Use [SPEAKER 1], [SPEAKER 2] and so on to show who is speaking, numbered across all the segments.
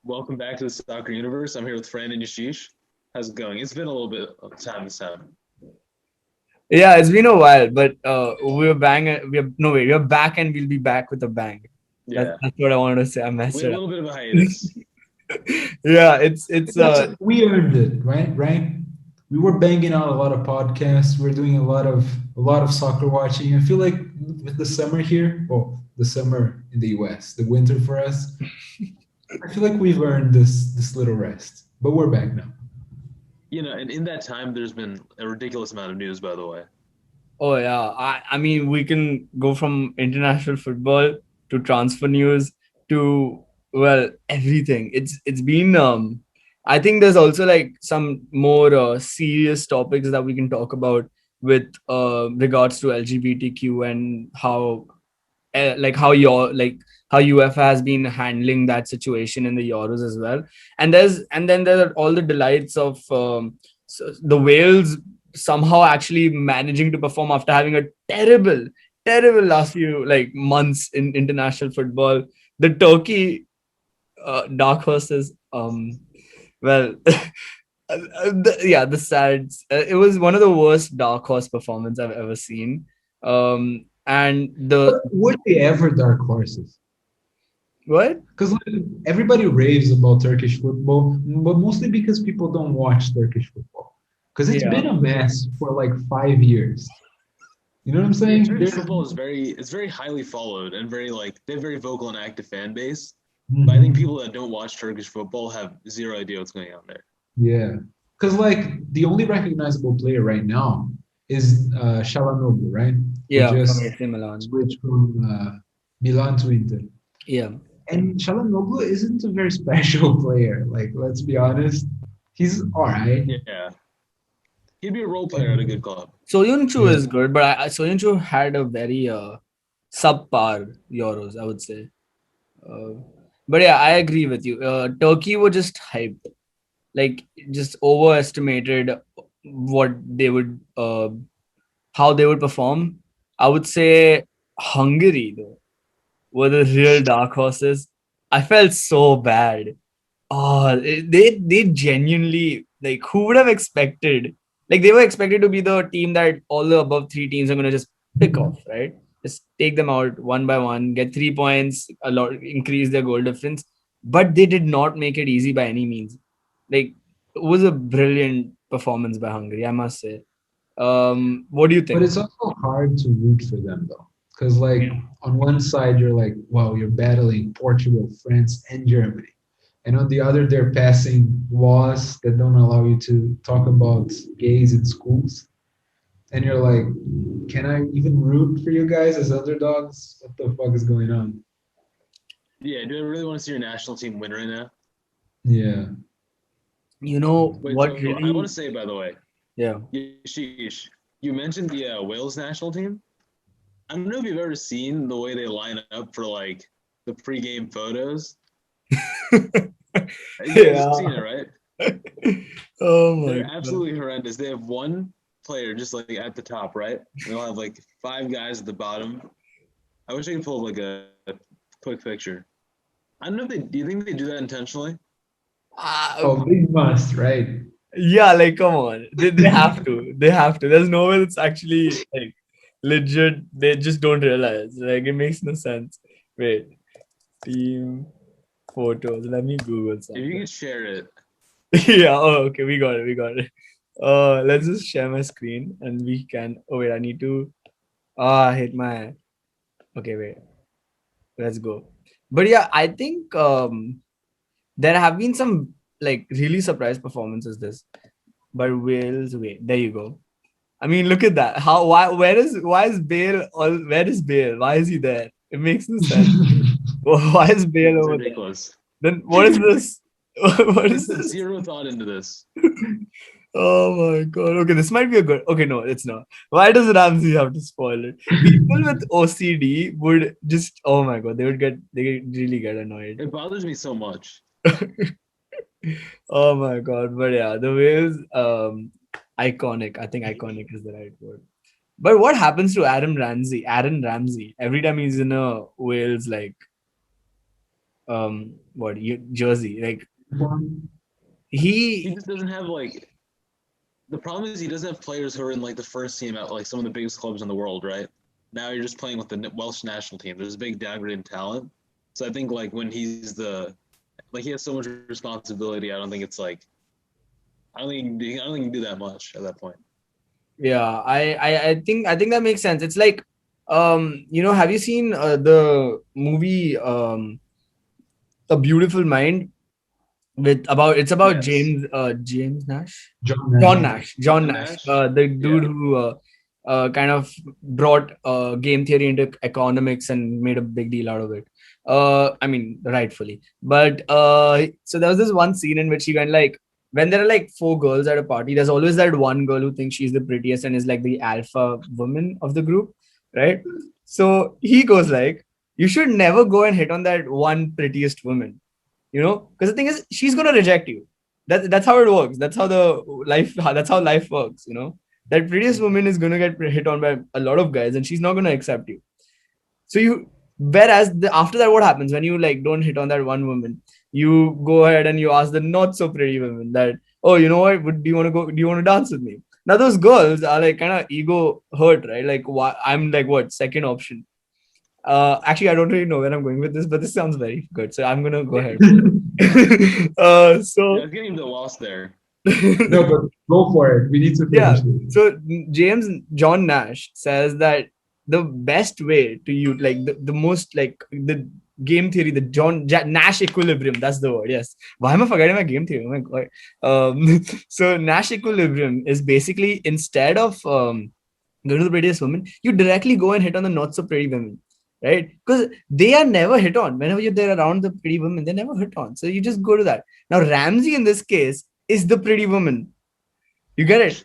[SPEAKER 1] Welcome back to the soccer universe. I'm here with Fran and Yashish. How's it going? It's been a little bit of time this time.
[SPEAKER 2] Yeah, it's been a while, but we're bang. We're no way. We're back, and we'll be back with a bang. That's
[SPEAKER 1] Yeah,
[SPEAKER 2] that's what I wanted to say. I
[SPEAKER 1] we
[SPEAKER 2] messed
[SPEAKER 1] had a
[SPEAKER 2] it up.
[SPEAKER 1] little bit of a hiatus.
[SPEAKER 2] Yeah, it's
[SPEAKER 3] That's we earned it, right? Right. We were banging out a lot of podcasts. We're doing a lot of soccer watching. I feel like with the summer here, well, the summer in the US, the winter for us, I feel like we've earned this little rest. But we're back now.
[SPEAKER 1] And in that time, there's been a ridiculous amount of news, by the way.
[SPEAKER 2] Oh yeah. I mean we can go from international football to transfer news to everything. It's been I think there's also like some more serious topics that we can talk about with regards to LGBTQ and how like how your like how UEFA has been handling that situation in the Euros as well. And then there are all the delights of the Wales somehow actually managing to perform after having a terrible last few like months in international football. The Turkey dark horses, well. Yeah, the Sads. It was one of the worst dark horse performance I've ever seen. And the
[SPEAKER 3] Were they ever dark horses?
[SPEAKER 2] what?
[SPEAKER 3] Because like, everybody raves about Turkish football, but mostly because people don't watch Turkish football. Because it's
[SPEAKER 2] Yeah.
[SPEAKER 3] been a mess for like 5 years. You know what I'm
[SPEAKER 1] Yeah,
[SPEAKER 3] saying?
[SPEAKER 1] Turkish football is very highly followed and they have very vocal and active fan base. But I think
[SPEAKER 3] Mhm.
[SPEAKER 1] people that don't watch Turkish football have zero idea what's going on there.
[SPEAKER 3] Yeah, because like the only recognizable player right now is Çalhanoğlu, right? Who
[SPEAKER 2] Yeah, from
[SPEAKER 3] just
[SPEAKER 2] AC Milan.
[SPEAKER 3] switched from Milan to Inter.
[SPEAKER 2] Yeah.
[SPEAKER 3] And Çalhanoğlu isn't a very special player. Like, let's be honest, he's all right.
[SPEAKER 1] Yeah, he'd be a role player at a good
[SPEAKER 3] And,
[SPEAKER 1] club.
[SPEAKER 2] Soyuncu
[SPEAKER 3] yeah,
[SPEAKER 2] is good, but Soyuncu had a very subpar Euros, I would say. Uh, but yeah, I agree with you. Turkey were just hyped, like just overestimated what they would, how they would perform. I would say Hungary though were the real dark horses. I felt so bad. Oh, they genuinely like who would have expected? Like they were expected to be the team that all the above three teams are gonna just pick off, right? Just take them out one by one, get 3 points, a lot increase their goal difference. But they did not make it easy by any means. Like it was a brilliant performance by Hungary, I must say. What do you
[SPEAKER 3] but
[SPEAKER 2] think?
[SPEAKER 3] it's also hard to root for them though, because like on one side you're like, wow, you're battling Portugal, France, and Germany, and on the other they're passing laws that don't allow you to talk about gays in schools. And you're like, can I even root for you guys as underdogs? What the fuck is going on?
[SPEAKER 1] Yeah, do I really want to see your national team win right now?
[SPEAKER 3] Yeah.
[SPEAKER 2] You know
[SPEAKER 1] Wait,
[SPEAKER 2] what
[SPEAKER 1] so I want to
[SPEAKER 2] really?
[SPEAKER 1] say, by the way,
[SPEAKER 2] Yeah.
[SPEAKER 1] Yashish, you mentioned the Wales national team. I don't know if you've ever seen the way they line up for like the pregame photos. You guys have
[SPEAKER 2] Yeah.
[SPEAKER 1] seen it, right?
[SPEAKER 2] Oh my
[SPEAKER 1] They're
[SPEAKER 2] god.
[SPEAKER 1] absolutely horrendous. They have one player just like at the top, right? They'll have like five guys at the bottom. I wish I could pull up like a quick picture. I don't know if they do you think they do that intentionally?
[SPEAKER 2] Uh,
[SPEAKER 3] Oh, big must, right?
[SPEAKER 2] yeah, like come on. They have to. They have to. There's no way it's actually like legit. They just don't realize. Like it makes no sense. Wait. Team photos. Let me Google
[SPEAKER 1] If you
[SPEAKER 2] something.
[SPEAKER 1] could share it.
[SPEAKER 2] Yeah, oh okay, we got it. We got it. Let's just share my screen and we can oh wait, I need to I hit my okay, wait. Let's go. But yeah, I think there have been some like really surprise performances this. But Wales, wait, there you go. I mean, look at that. How? Why is Bale? All where is Bale? Why is he there? It makes no sense. Why is Bale
[SPEAKER 1] It's
[SPEAKER 2] over there?
[SPEAKER 1] ridiculous.
[SPEAKER 2] Then what is this? What
[SPEAKER 1] They
[SPEAKER 2] is
[SPEAKER 1] put
[SPEAKER 2] this?
[SPEAKER 1] zero thought into this.
[SPEAKER 2] Oh my god. Okay, this might be a good. Okay, no, it's not. Why does Ramsey have to spoil it? People with OCD would just. Oh my god, they would get. They really get annoyed.
[SPEAKER 1] It bothers me so much.
[SPEAKER 2] Oh my god. But yeah, the Wales, iconic. I think iconic is the right word. But what happens to Aaron Ramsey? Aaron Ramsey every time he's in a Wales jersey. Like
[SPEAKER 1] He
[SPEAKER 2] he
[SPEAKER 1] just doesn't have like. The problem is he doesn't have players who are in like the first team at like some of the biggest clubs in the world, right? Now you're just playing with the Welsh national team. There's a big downgrade in talent. So I think like when he's he has so much responsibility. I don't think it's like I don't think he can do that much at that point.
[SPEAKER 2] Yeah, I think that makes sense. It's like, have you seen the movie A Beautiful Mind? It's about
[SPEAKER 1] Yes.
[SPEAKER 2] James Nash,
[SPEAKER 3] John
[SPEAKER 2] John
[SPEAKER 3] Nash.
[SPEAKER 2] Nash, John
[SPEAKER 1] John
[SPEAKER 2] Nash,
[SPEAKER 1] Nash.
[SPEAKER 2] the dude
[SPEAKER 1] Yeah.
[SPEAKER 2] who kind of brought game theory into economics and made a big deal out of it. I mean, rightfully. But so there was this one scene in which he went like, when there are like four girls at a party, there's always that one girl who thinks she's the prettiest and is like the alpha woman of the group, right? So he goes like, you should never go and hit on that one prettiest woman, because the thing is, she's gonna reject you. That's how it works. That's how life works. That prettiest woman is gonna get hit on by a lot of guys, and she's not gonna accept you. Whereas after that, what happens when you like don't hit on that one woman? You go ahead and you ask the not so pretty women that, oh, you know what? Do you want to go? Do you want to dance with me? Now those girls are like kind of ego hurt, right? Like, why I'm like what second option? Actually, I don't really know where I'm going with this, but this sounds very good, so I'm gonna go ahead.
[SPEAKER 1] Yeah,
[SPEAKER 2] So
[SPEAKER 1] it's getting a bit lost there.
[SPEAKER 3] No, but go for it. We need to
[SPEAKER 2] yeah,
[SPEAKER 3] finish it.
[SPEAKER 2] so John Nash says that the best way to use like the most like the game theory, the Nash equilibrium, that's the word. Yes, why am I forgetting my game theory? Oh my god. So Nash equilibrium is basically, instead of go to the prettiest woman, you directly go and hit on the not so pretty women, right? Because they are never hit on. Whenever you're there around the pretty women, they're never hit on. So you just go to that. Now Ramsey in this case is the pretty woman. You get it?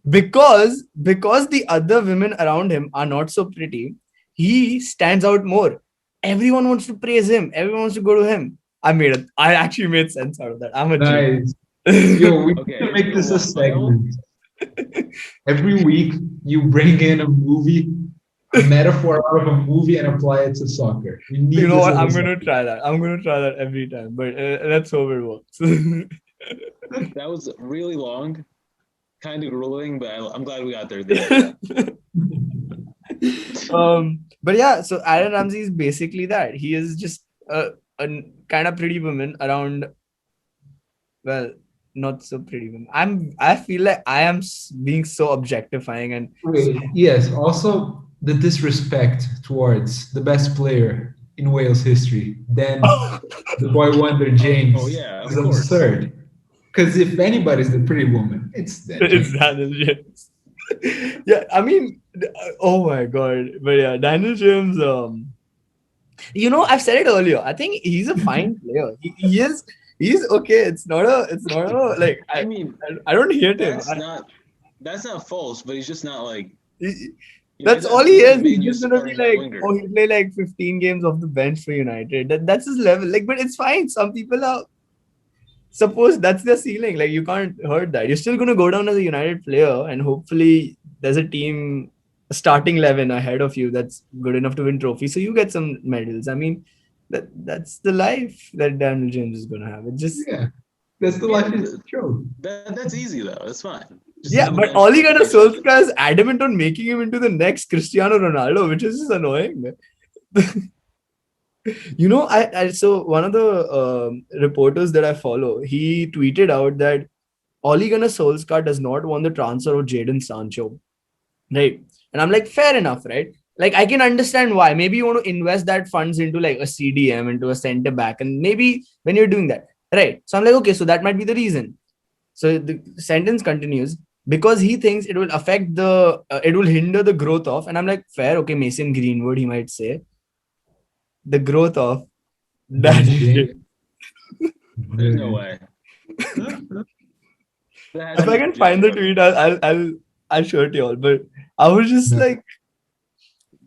[SPEAKER 2] Because the other women around him are not so pretty, he stands out more. Everyone wants to praise him. Everyone wants to go to him. I actually made sense out of that. I'm a
[SPEAKER 3] Nice.
[SPEAKER 2] genius.
[SPEAKER 3] Yo, we need
[SPEAKER 1] Okay,
[SPEAKER 3] to make this a
[SPEAKER 1] wild.
[SPEAKER 3] segment. Every week, you bring in a movie, a metaphor out of a movie, and apply it to soccer. We need
[SPEAKER 2] You know
[SPEAKER 3] this
[SPEAKER 2] what?
[SPEAKER 3] as a
[SPEAKER 2] I'm gonna
[SPEAKER 3] segment.
[SPEAKER 2] try that. I'm gonna try that every time. But let's hope it works.
[SPEAKER 1] That was really long, kind of grueling, but I'm glad we got there at the end.
[SPEAKER 2] But yeah, so Aaron Ramsey is basically that. He is just a kind of pretty woman around, well, not so pretty woman. I feel like I am being so objectifying and
[SPEAKER 3] Wait, yes, also the disrespect towards the best player in Wales history, then the boy wonder James,
[SPEAKER 1] Oh, yeah, of
[SPEAKER 3] is
[SPEAKER 1] course.
[SPEAKER 3] absurd. Because if anybody's the pretty woman, it's that
[SPEAKER 2] it's
[SPEAKER 3] James.
[SPEAKER 2] Daniel James. Yeah, I mean, oh my god. But yeah, Daniel James, I've said it earlier. I think he's a fine player. He is. He's okay. It's not a like.
[SPEAKER 1] I mean,
[SPEAKER 2] I don't hate him.
[SPEAKER 1] that's not false, but he's just not like.
[SPEAKER 2] That's all he
[SPEAKER 1] he's
[SPEAKER 2] is.
[SPEAKER 1] a
[SPEAKER 2] He's
[SPEAKER 1] Man U
[SPEAKER 2] just gonna be
[SPEAKER 1] starting
[SPEAKER 2] like,
[SPEAKER 1] winger.
[SPEAKER 2] oh, he'll play like 15 games off the bench for United. That's his level. Like, but it's fine. Some people are. Suppose that's their ceiling. Like, you can't hurt that. You're still gonna go down as a United player, and hopefully there's a team, a starting 11 ahead of you that's good enough to win trophies. So you get some medals. I mean, that's the life that Daniel James is gonna have. It just
[SPEAKER 3] Yeah, that's the life it's true.
[SPEAKER 1] That's easy though. That's fine. Just
[SPEAKER 2] yeah,
[SPEAKER 1] sit on the
[SPEAKER 2] but
[SPEAKER 1] bench
[SPEAKER 2] Ole
[SPEAKER 1] for
[SPEAKER 2] Gunnar
[SPEAKER 1] 15 games.
[SPEAKER 2] Solskjaer is adamant on making him into the next Cristiano Ronaldo, which is just annoying. So one of the reporters that I follow, he tweeted out that Ole Gunnar Solskjaer does not want the transfer of Jadon Sancho, right? And I'm like, fair enough, right? Like, I can understand why. Maybe you want to invest that funds into like a CDM, into a center back, and maybe when you're doing that, right? So I'm like, okay, so that might be the reason. So the sentence continues, because he thinks it will it will hinder the growth of, and I'm like, fair, okay, Mason Greenwood, he might say, the growth of that.
[SPEAKER 1] There's no way.
[SPEAKER 2] If I can find the tweet, I'll show it to you all. But I was just like,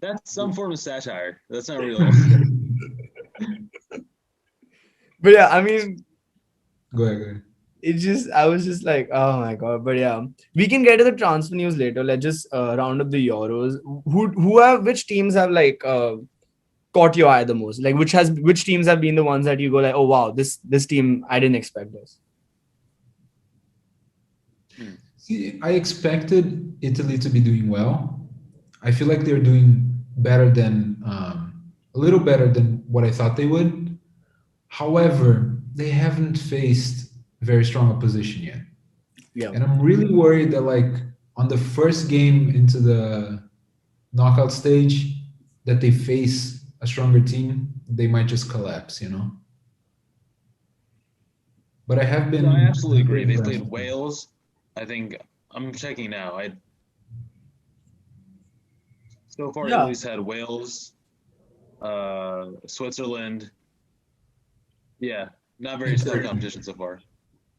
[SPEAKER 1] that's some form of satire. That's not real.
[SPEAKER 2] but yeah, I mean,
[SPEAKER 3] Go ahead.
[SPEAKER 2] I was just like, oh my god. But yeah, we can get to the transfer news later. Let's just round up the Euros. Which teams have like caught your eye the most? Like which teams have been the ones that you go like, oh wow, this team I didn't expect this.
[SPEAKER 3] See, I expected Italy to be doing well. I feel like they're doing better than a little better than what I thought they would. However, they haven't faced very strong opposition yet.
[SPEAKER 2] Yeah.
[SPEAKER 3] And I'm really worried that like on the first game into the knockout stage that they face a stronger team, they might just collapse, you know. But I have been
[SPEAKER 1] No, I absolutely agree. They
[SPEAKER 3] impressed
[SPEAKER 1] played
[SPEAKER 3] with them.
[SPEAKER 1] Wales. I think I'm checking now. So far
[SPEAKER 2] Yeah.
[SPEAKER 1] Italy's had Wales, Switzerland. Yeah, not very stiff competition so far.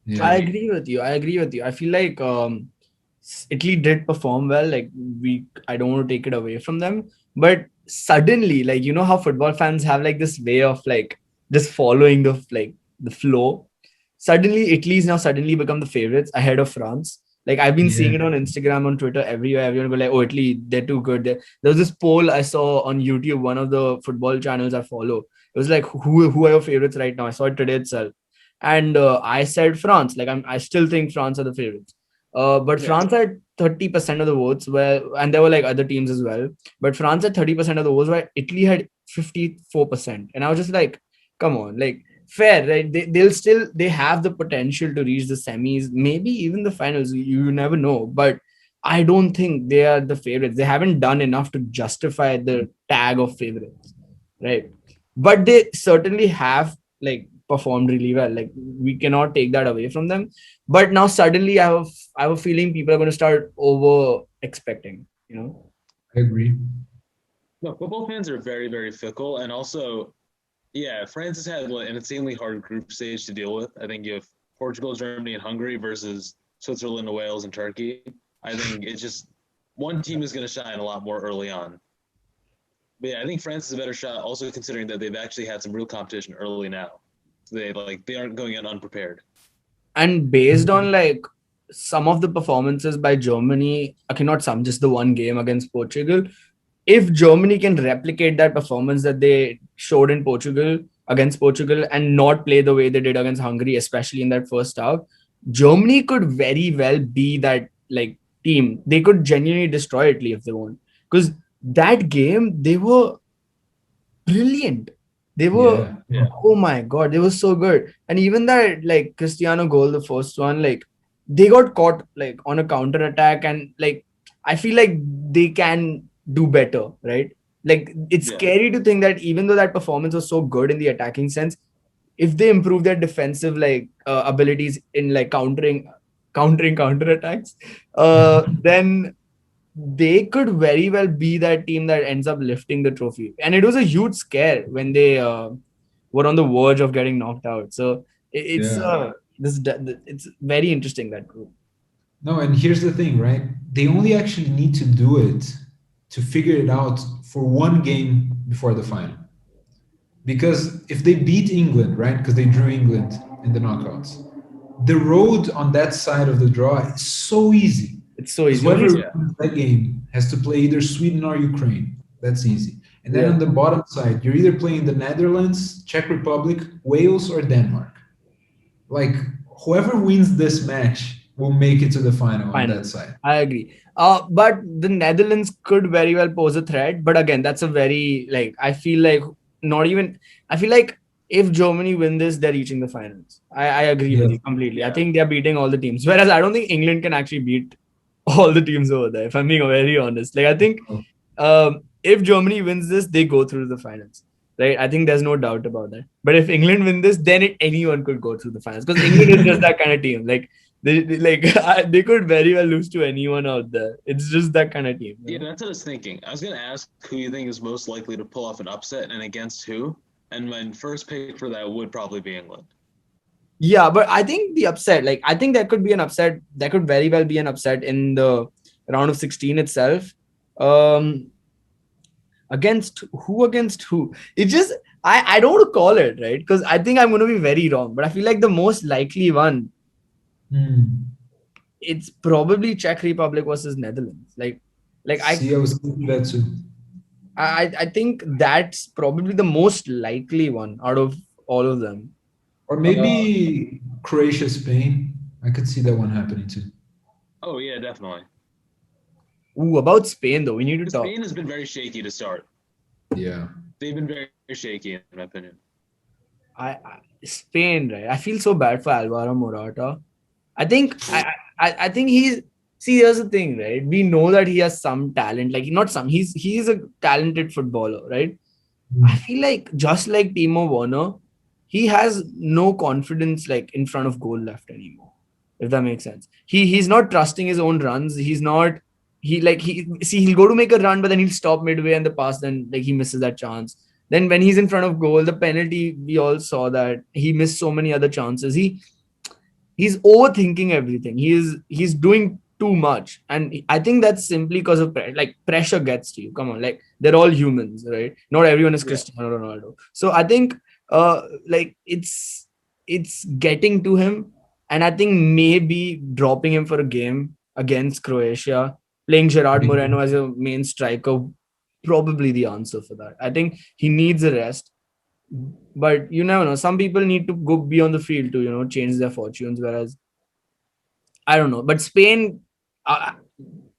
[SPEAKER 3] Yeah.
[SPEAKER 2] I agree with you. I feel like Italy did perform well. Like I don't want to take it away from them, but suddenly, like you know how football fans have like this way of like just following the flow. Suddenly, Italy's now suddenly become the favorites ahead of France. Like I've been seeing it on Instagram, on Twitter, everywhere. Everyone go like, "Oh, Italy, they're too good." There was this poll I saw on YouTube, one of the football channels I follow. It was like, "Who are your favorites right now?" I saw it today itself, and I said France. Like I still think France are the favorites. But
[SPEAKER 1] Yeah.
[SPEAKER 2] France had 30% of the votes, and there were like other teams as well. But France had 30% of the votes, where Italy had 54%, and I was just like, come on, like fair, right? They have the potential to reach the semis, maybe even the finals. You never know, but I don't think they are the favorites. They haven't done enough to justify the tag of favorites, right? But they certainly have like performed really well. Like we cannot take that away from them. But now suddenly I have a feeling people are going to start over expecting, you know.
[SPEAKER 3] I agree.
[SPEAKER 1] No, football fans are very, very fickle, and also, yeah, France has had like, an insanely hard group stage to deal with. I think you have Portugal, Germany, and Hungary versus Switzerland, Wales, and Turkey. I think it's just one team is going to shine a lot more early on. But yeah, I think France is a better shot, also considering that they've actually had some real competition early now. So they aren't going in unprepared.
[SPEAKER 2] And based on like some of the performances by Germany, okay, not some, just the one game against Portugal. If Germany can replicate that performance that they showed in Portugal against Portugal and not play the way they did against Hungary, especially in that first half, Germany could very well be that like team. They could genuinely destroy Italy if they want. Because that game, they were brilliant. They were, oh my god, they were so good. And even that like Cristiano goal, the first one, like they got caught like on a counter attack, and like I feel like they can do better, right? Like it's scary to think that even though that performance was so good in the attacking sense, if they improve their defensive like abilities in like countering counter attacks, then they could very well be that team that ends up lifting the trophy. And it was a huge scare when they were on the verge of getting knocked out. So it's very interesting, that group.
[SPEAKER 3] No, and here's the thing, right? They only actually need to do it to figure it out for one game before the final. Because if they beat England, right? Because they drew England in the knockouts, the road on that side of the draw is so easy.
[SPEAKER 2] It's so easy.
[SPEAKER 3] Whoever wins that game has to play either Sweden or Ukraine. That's easy. And then on the bottom side, you're either playing the Netherlands, Czech Republic, Wales, or Denmark. Like whoever wins this match will make it to the final on that side.
[SPEAKER 2] I agree. But the Netherlands could very well pose a threat. But again, that's a very like I feel like if Germany win this, they're reaching the finals. I agree with you completely. I think they're beating all the teams. Whereas I don't think England can actually beat all the teams over there, if I'm being very honest. Like I think if Germany wins this, they go through the finals. Right? I think there's no doubt about that. But if England win this, then anyone could go through the finals. Because England is just that kind of team. Like they could very well lose to anyone out there. It's just that kind of team.
[SPEAKER 1] Yeah, that's what I was thinking. I was going to ask who you think is most likely to pull off an upset and against who. And my first pick for that would probably be England.
[SPEAKER 2] Yeah, but I think the upset, like I think there could be an upset. There could very well be an upset in the round of 16 itself. Against who? It's just I don't want to call it, right? Because I think I'm going to be very wrong. But I feel like the most likely one, it's probably Czech Republic versus Netherlands. Like I
[SPEAKER 3] was thinking that too.
[SPEAKER 2] I think that's probably the most likely one out of all of them.
[SPEAKER 3] Or
[SPEAKER 2] Uh,
[SPEAKER 3] maybe Croatia, Spain. I could see that one happening too.
[SPEAKER 1] Oh yeah, definitely.
[SPEAKER 2] about Spain though, we need to
[SPEAKER 1] Because
[SPEAKER 2] talk.
[SPEAKER 1] Spain has been very shaky to start.
[SPEAKER 3] Yeah.
[SPEAKER 1] They've been very shaky, in my opinion.
[SPEAKER 2] Spain, right? I feel so bad for Alvaro Morata. I think I think he's see here's the thing, right? We know that he has some talent, like not some, he's a talented footballer, right? I
[SPEAKER 3] Mm.
[SPEAKER 2] feel like just like Timo Werner, he has no confidence like in front of goal left anymore. If that makes sense. He's not trusting his own runs. He's not he see he'll go to make a run, but then he'll stop midway and the pass, then like he misses that chance. Then when he's in front of goal, the penalty, we all saw that he missed so many other chances. He's overthinking everything. He's doing too much, and I think that's simply because of pressure gets to you. Come on, like they're all humans, right? Not everyone is
[SPEAKER 1] Yeah.
[SPEAKER 2] Cristiano Ronaldo. So I think like it's getting to him, and I think maybe dropping him for a game against Croatia, playing Gerard Moreno as a main striker, probably the answer for that. I think he needs a rest, but you never know. Some people need to go be on the field to change their fortunes, whereas I don't know. But Spain, uh,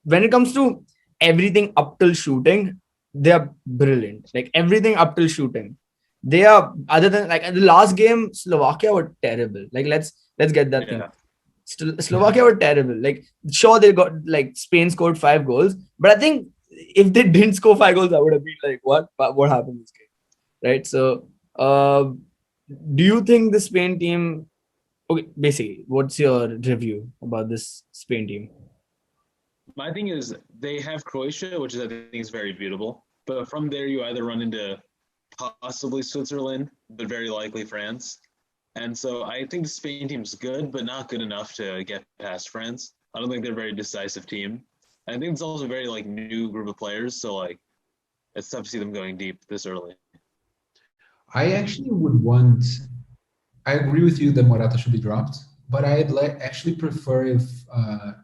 [SPEAKER 2] when it comes to everything up till shooting, they are brilliant. Like everything up till shooting, they are. Other than like the last game, Slovakia were terrible. Like let's get that thing.
[SPEAKER 1] Yeah.
[SPEAKER 2] Slovakia were terrible. Like sure they got like Spain scored 5 goals, but I think if they didn't score 5 goals, I would have been like, what happened in this game, right? So, do you think the Spain team? Okay, basically, what's your review about this Spain team?
[SPEAKER 1] My thing is they have Croatia, which is I think is very beautiful. But from there, you either run into possibly Switzerland, but very likely France. And so I think the Spain team's good, but not good enough to get past France. I don't think they're a very decisive team. I think it's also a very like new group of players, so like it's tough to see them going deep this early.
[SPEAKER 3] I actually would want. I agree with you that Morata should be dropped, but I'd actually prefer if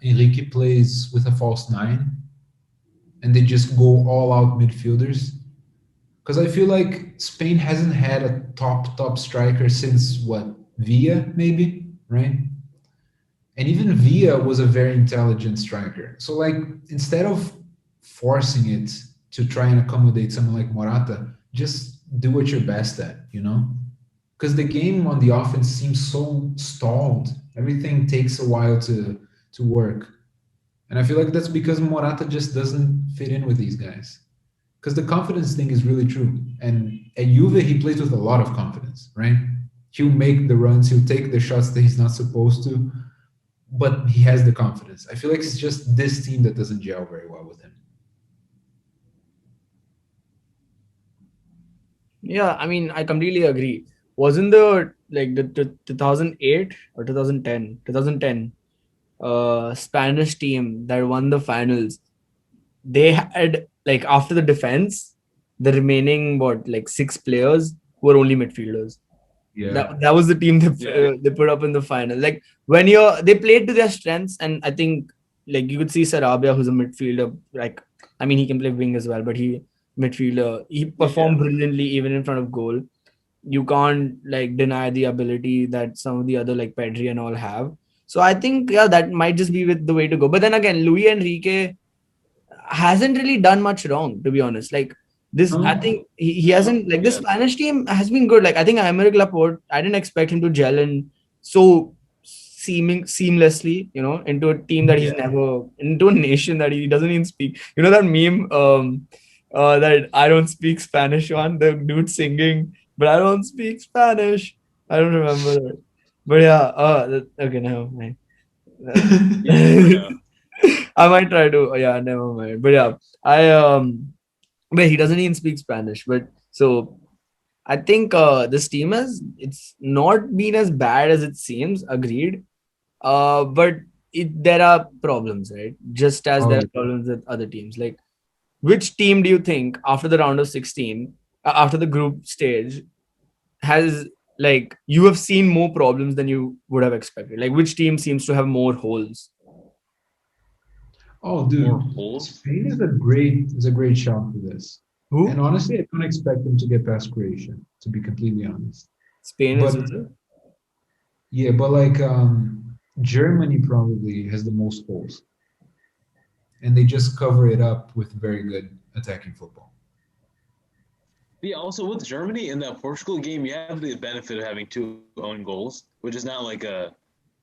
[SPEAKER 3] Enrique plays with a false nine and they just go all out midfielders. Because I feel like Spain hasn't had a top striker since what, Villa maybe, right? And even Villa was a very intelligent striker. So like instead of forcing it to try and accommodate someone like Morata, just do what you're best at, you know? Because the game on the offense seems so stalled. Everything takes a while to work. And I feel like that's because Morata just doesn't fit in with these guys. Because the confidence thing is really true. And at Juve, he plays with a lot of confidence, right? He'll make the runs, he'll take the shots that he's not supposed to, but he has the confidence. I feel like it's just this team that doesn't gel very well with him.
[SPEAKER 2] Yeah, I mean, I completely agree. Wasn't the 2008 or 2010 Spanish team that won the finals? They had like after the defense, the remaining what like 6 players were only midfielders.
[SPEAKER 3] Yeah.
[SPEAKER 2] That was the team
[SPEAKER 1] Yeah.
[SPEAKER 2] they put up in the final. Like when they played to their strengths, and I think like you could see Sarabia, who's a midfielder. Like I mean, he can play wing as well, but midfielder. He
[SPEAKER 1] Yeah.
[SPEAKER 2] performed brilliantly even in front of goal. You can't like deny the ability that some of the other like Pedri and all have. So I think yeah, that might just be with the way to go. But then again, Luis Enrique hasn't really done much wrong, to be honest. Like this, I
[SPEAKER 3] No,
[SPEAKER 2] think he
[SPEAKER 1] No.
[SPEAKER 2] hasn't like the
[SPEAKER 1] Yeah.
[SPEAKER 2] Spanish team has been good. Like I think Aymeric Laporte, I didn't expect him to gel in so seamlessly, into a team that he's
[SPEAKER 1] Yeah.
[SPEAKER 2] never into a nation that he doesn't even speak. You know that meme that I don't speak Spanish one, the dude singing, but I don't speak Spanish. I don't remember that. But yeah, okay, never mind.
[SPEAKER 1] Yeah. You never know.
[SPEAKER 2] I might try to. Yeah, never mind. But yeah, but he doesn't even speak Spanish. But so I think this team it's not been as bad as it seems. Agreed. But there are problems, right? Just as
[SPEAKER 3] oh
[SPEAKER 2] there are
[SPEAKER 3] yeah.
[SPEAKER 2] problems with other teams. Like, which team do you think after the round of 16, after the group stage, has like you have seen more problems than you would have expected? Like, which team seems to have more holes?
[SPEAKER 3] Oh,
[SPEAKER 1] More
[SPEAKER 3] dude,
[SPEAKER 1] holes.
[SPEAKER 3] Spain is a great shout for this. And
[SPEAKER 2] Who?
[SPEAKER 3] honestly, I don't expect them to get past Croatia, to be completely honest.
[SPEAKER 2] Spain
[SPEAKER 3] But
[SPEAKER 2] as well.
[SPEAKER 3] yeah, but like Germany probably has the most goals, and they just cover it up with very good attacking football.
[SPEAKER 1] Yeah, also with Germany in that Portugal game, you have the benefit of having two own goals, which is not like a.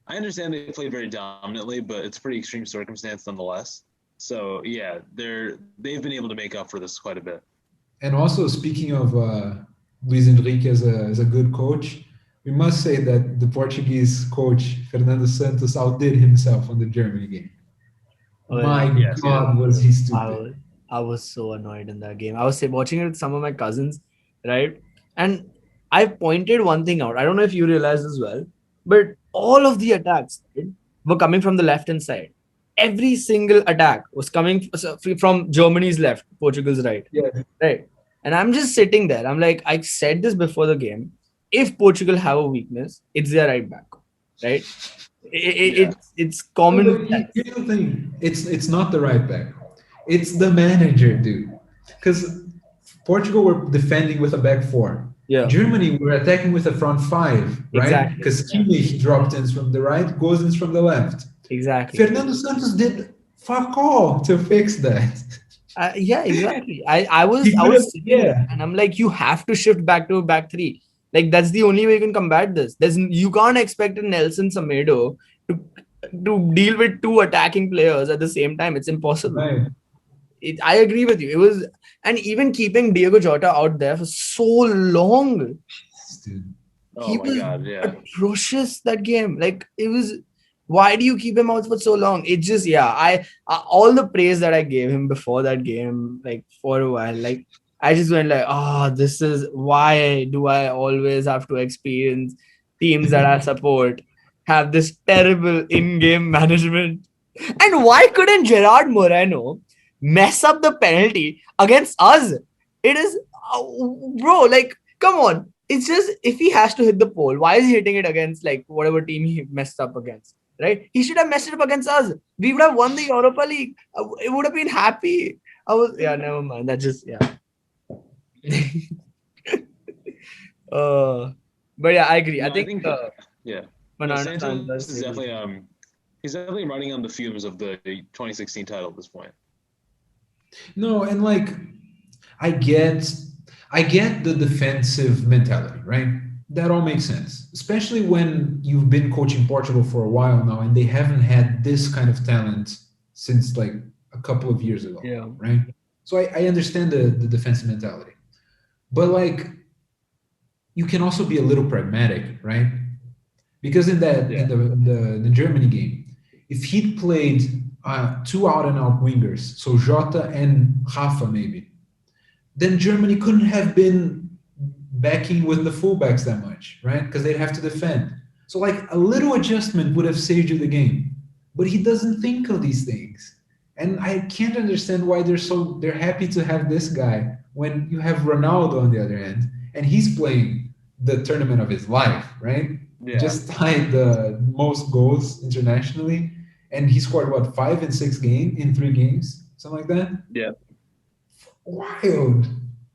[SPEAKER 1] I understand they played very dominantly, but it's pretty extreme circumstance nonetheless. So yeah, they've been able to make up for this quite a bit.
[SPEAKER 3] And also, speaking of Luis Enrique as a good coach, we must say that the Portuguese coach Fernando Santos outdid himself on the Germany game.
[SPEAKER 2] Oh, yeah.
[SPEAKER 3] My
[SPEAKER 1] Yes, yeah.
[SPEAKER 3] God, was he
[SPEAKER 2] I
[SPEAKER 3] stupid!
[SPEAKER 2] was I was so annoyed in that game. I was watching it with some of my cousins, right? And I pointed one thing out. I don't know if you realized as well, but all of the attacks, right, were coming from the left hand side. Every single attack was coming from Germany's left, Portugal's right,
[SPEAKER 3] Yeah,
[SPEAKER 2] right. And I'm just sitting there. I'm like, I said this before the game. If Portugal have a weakness, it's their right back, right?
[SPEAKER 1] Yeah.
[SPEAKER 2] It's
[SPEAKER 3] no,
[SPEAKER 2] common
[SPEAKER 3] but
[SPEAKER 2] sense.
[SPEAKER 3] here's the thing: it's not the right back, it's the manager, dude. Because Portugal were defending with a back four.
[SPEAKER 2] Yeah,
[SPEAKER 3] Germany were attacking with a front five, right?
[SPEAKER 2] exactly.
[SPEAKER 3] Because
[SPEAKER 2] Yeah,
[SPEAKER 3] Kimmich dropped in from the right, Gosens from the left.
[SPEAKER 2] exactly.
[SPEAKER 3] Fernando Santos did fuck all to fix that.
[SPEAKER 2] Yeah, exactly. I was
[SPEAKER 3] He
[SPEAKER 2] I
[SPEAKER 3] could have,
[SPEAKER 2] was sitting there
[SPEAKER 3] yeah,
[SPEAKER 2] and I'm like, you have to shift back to back three. Like that's the only way you can combat this. You can't expect a Nelson Semedo to deal with two attacking players at the same time. It's impossible.
[SPEAKER 3] right.
[SPEAKER 2] I agree with you. It was, and even keeping Diego Jota out there for so long,
[SPEAKER 3] Dude.
[SPEAKER 1] Oh
[SPEAKER 2] he
[SPEAKER 1] my
[SPEAKER 2] was
[SPEAKER 1] God, yeah.
[SPEAKER 2] atrocious that game. Like it was. Why do you keep him out for so long? It just, yeah. All the praise that I gave him before that game, like for a while, like I just went like, oh, this is why do I always have to experience teams that I support have this terrible in-game management? And why couldn't Gerard Moreno mess up the penalty against us? It is, bro, like, come on. It's just if he has to hit the pole, why is he hitting it against like whatever team he messed up against? Right? He should have messed it up against us. We would have won the Europa League. It would have been happy. I was, yeah, never mind. That just, yeah. uh, but yeah, I agree. I
[SPEAKER 1] No, I
[SPEAKER 2] think
[SPEAKER 1] think yeah. No,
[SPEAKER 2] Fernando
[SPEAKER 1] Santos
[SPEAKER 2] Santos
[SPEAKER 1] is
[SPEAKER 2] really.
[SPEAKER 1] definitely he's definitely running on the fumes of the 2016 title at this point.
[SPEAKER 3] No, and like I get I get the defensive mentality, right? That all makes sense. Especially when you've been coaching Portugal for a while now and they haven't had this kind of talent since like a couple of years ago,
[SPEAKER 2] Yeah.
[SPEAKER 3] right? So I understand the defensive mentality. But like you can also be a little pragmatic, right? Because in that
[SPEAKER 1] Yeah.
[SPEAKER 3] the Germany game, if he'd played two out and out wingers, so Jota and Rafa maybe, then Germany couldn't have been backing with the fullbacks that much, right? Because they'd have to defend. So like a little adjustment would have saved you the game. But he doesn't think of these things. And I can't understand why they're happy to have this guy when you have Ronaldo on the other end and he's playing the tournament of his life, right? He
[SPEAKER 1] Yeah.
[SPEAKER 3] just tied the most goals internationally and he scored what 5 and 6 in 3 games, something like that.
[SPEAKER 1] Yeah.
[SPEAKER 3] Wild.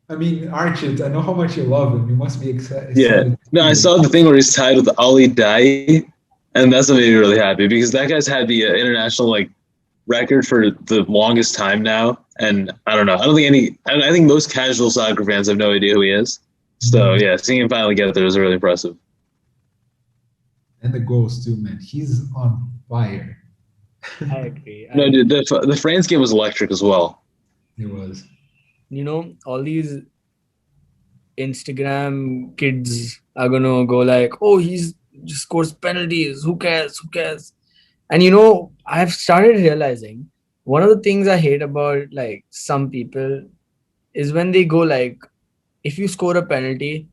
[SPEAKER 3] I mean, Archit, I know how much you love him. You must be
[SPEAKER 1] Yeah.
[SPEAKER 3] excited.
[SPEAKER 1] No, I saw the thing where he's tied with Ali Dai, and that's what made me really happy because that guy's had the international like record for the longest time now, and I don't know. I don't think any. I think most casual soccer fans have no idea who he is. So yeah, seeing him finally get there was really impressive.
[SPEAKER 3] And the goals too, man. He's on fire.
[SPEAKER 2] I agree.
[SPEAKER 1] No, dude, the France game was electric as well.
[SPEAKER 3] It was.
[SPEAKER 2] All these Instagram kids are gonna go like, oh, he's just scores penalties. Who cares? Who cares? And I've started realizing one of the things I hate about like some people is when they go like, if you score a penalty,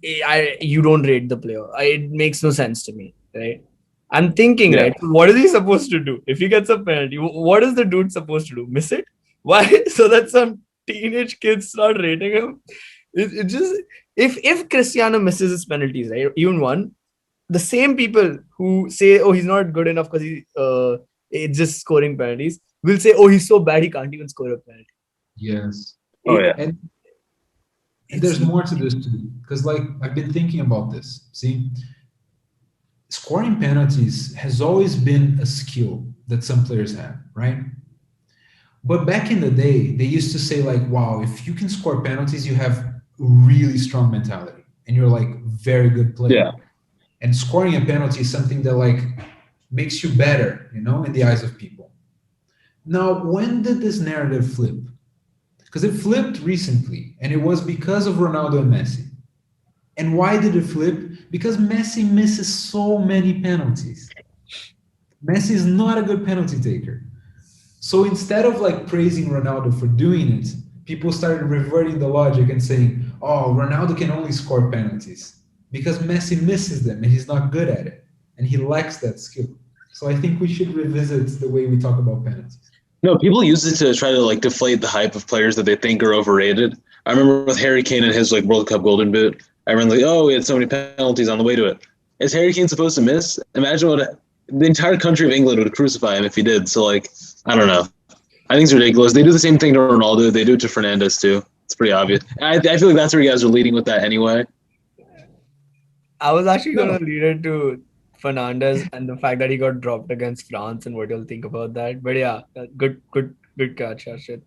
[SPEAKER 2] you don't rate the player. It makes no sense to me, right? I'm thinking,
[SPEAKER 1] Yeah.
[SPEAKER 2] right? What is he supposed to do if he gets a penalty? What is the dude supposed to do? Miss it? Why? So that some teenage kids start rating him. It just if Cristiano misses his penalties, right? Even one, the same people who say, oh, he's not good enough because it's just scoring penalties, will say, oh, he's so bad he can't even score a penalty.
[SPEAKER 3] Yes.
[SPEAKER 1] Oh yeah.
[SPEAKER 3] And there's more to this too, because like I've been thinking about this. See, scoring penalties has always been a skill that some players have, right? But back in the day, they used to say like, "Wow, if you can score penalties, you have a really strong mentality, and you're like very good player."
[SPEAKER 1] Yeah.
[SPEAKER 3] And scoring a penalty is something that like makes you better, in the eyes of people. Now, when did this narrative flip? Because it flipped recently, and it was because of Ronaldo and Messi. And why did it flip? Because Messi misses so many penalties. Messi is not a good penalty taker. So instead of like praising Ronaldo for doing it, people started reverting the logic and saying, "Oh, Ronaldo can only score penalties because Messi misses them and he's not good at it, and he lacks that skill." So I think we should revisit the way we talk about penalties.
[SPEAKER 1] No, people use it to try to like deflate the hype of players that they think are overrated. I remember with Harry Kane and his like World Cup Golden Boot. I remember like, oh, he had so many penalties on the way to it. Is Harry Kane supposed to miss? Imagine what the entire country of England would crucify him if he did. So like, I don't know. I think it's ridiculous. They do the same thing to Ronaldo. They do it to Fernandez too. It's pretty obvious. I feel like that's where you guys are leading with that anyway.
[SPEAKER 2] I was actually
[SPEAKER 3] No,
[SPEAKER 2] going to lead it to Fernandez and the fact that he got dropped against France and what you'll think about that. But yeah, good catch, Arshit.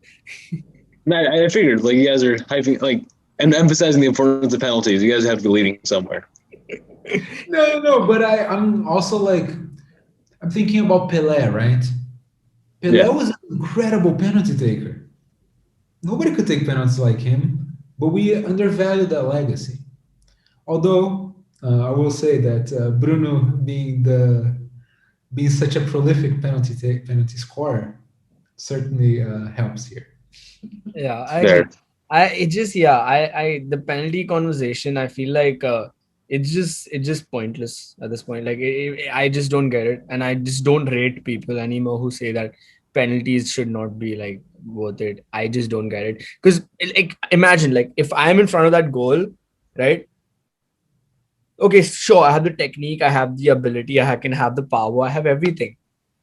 [SPEAKER 1] I figured like you guys are hyping like and emphasizing the importance of penalties. You guys have to be leading somewhere.
[SPEAKER 3] no. But I'm also like, I'm thinking about Pelé, right? Pelé
[SPEAKER 1] Yeah.
[SPEAKER 3] was an incredible penalty taker. Nobody could take penalties like him, but we undervalue that legacy. Although I will say that Bruno being such a prolific penalty scorer certainly helps here.
[SPEAKER 2] Yeah, I agree.
[SPEAKER 1] There.
[SPEAKER 2] I the penalty conversation, I feel like it's just pointless at this point. Like I just don't get it, and I just don't rate people anymore who say that penalties should not be like worth it. I just don't get it because like imagine like if I'm in front of that goal, right? Okay, sure, I have the technique, I have the ability, I can have the power, I have everything.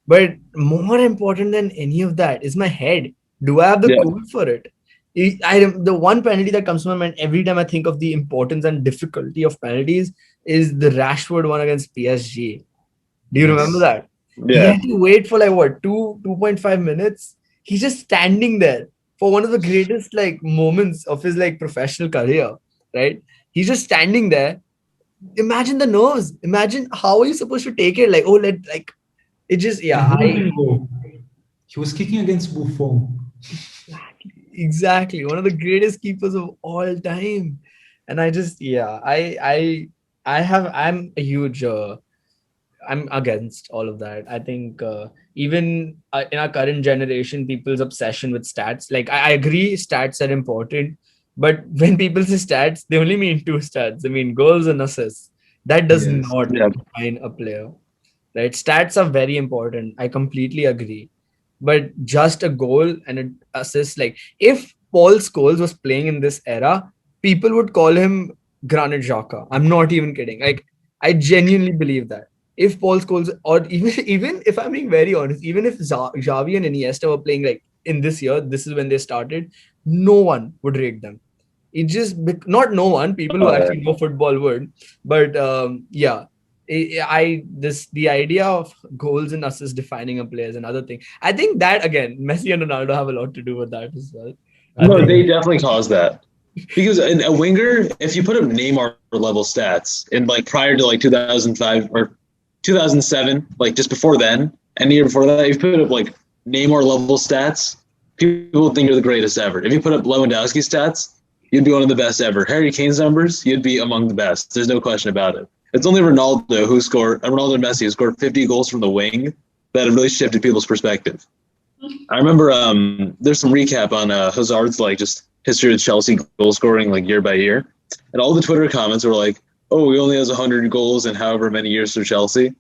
[SPEAKER 2] But more important than any of that is my head. Do I have the
[SPEAKER 1] Yeah.
[SPEAKER 2] cool for it? The one penalty that comes to my mind every time I think of the importance and difficulty of penalties is the Rashford one against PSG. Do you remember
[SPEAKER 3] Yes.
[SPEAKER 2] that? He
[SPEAKER 1] Yeah.
[SPEAKER 2] had to wait for like what 2.5 minutes. He's just standing there for one of the greatest like moments of his like professional career, right? He's just standing there. Imagine the nerves. Imagine how are you supposed to take it? Like, oh, like it just
[SPEAKER 3] And
[SPEAKER 2] yeah,
[SPEAKER 3] who was
[SPEAKER 2] I
[SPEAKER 3] in goal? He was kicking against Buffon.
[SPEAKER 2] exactly one of the greatest keepers of all time. And I just yeah, I'm a huge I'm against all of that. I think even in our current generation, people's obsession with stats. Like I agree, stats are important, but when people say stats, they only mean two stats. They mean goals and assists. That does
[SPEAKER 3] Yes.
[SPEAKER 2] not
[SPEAKER 1] Yeah.
[SPEAKER 2] define a player, right? Stats are very important. I completely agree, but just a goal and an assist. Like if Paul Scholes was playing in this era, people would call him Granit Xhaka. I'm not even kidding. Like I genuinely believe that if Paul Scholes or even if I'm being very honest, even if Xavi and Iniesta were playing like in this year, this is when they started, no one would rate them. It just not no one, people who
[SPEAKER 1] Oh, yeah.
[SPEAKER 2] actually know football would, but yeah, this the idea of goals and assists defining a player is another thing. I think that again, Messi and Ronaldo have a lot to do with that as well.
[SPEAKER 3] I
[SPEAKER 1] No,
[SPEAKER 3] think
[SPEAKER 1] they definitely caused that. Because a winger, if you put up Neymar level stats in like prior to like 2005 or 2007, like just before then, and the year before that, if you put up like Neymar level stats, people would think you're the greatest ever. If you put up Lewandowski stats, you'd be one of the best ever. Harry Kane's numbers, you'd be among the best. There's no question about it. It's only Ronaldo and Messi who scored 50 goals from the wing that have really shifted people's perspective. I remember there's some recap on Hazard's like just history of Chelsea goal scoring like year by year, and all the Twitter comments were like, "Oh, he only has 100 goals in however many years for Chelsea."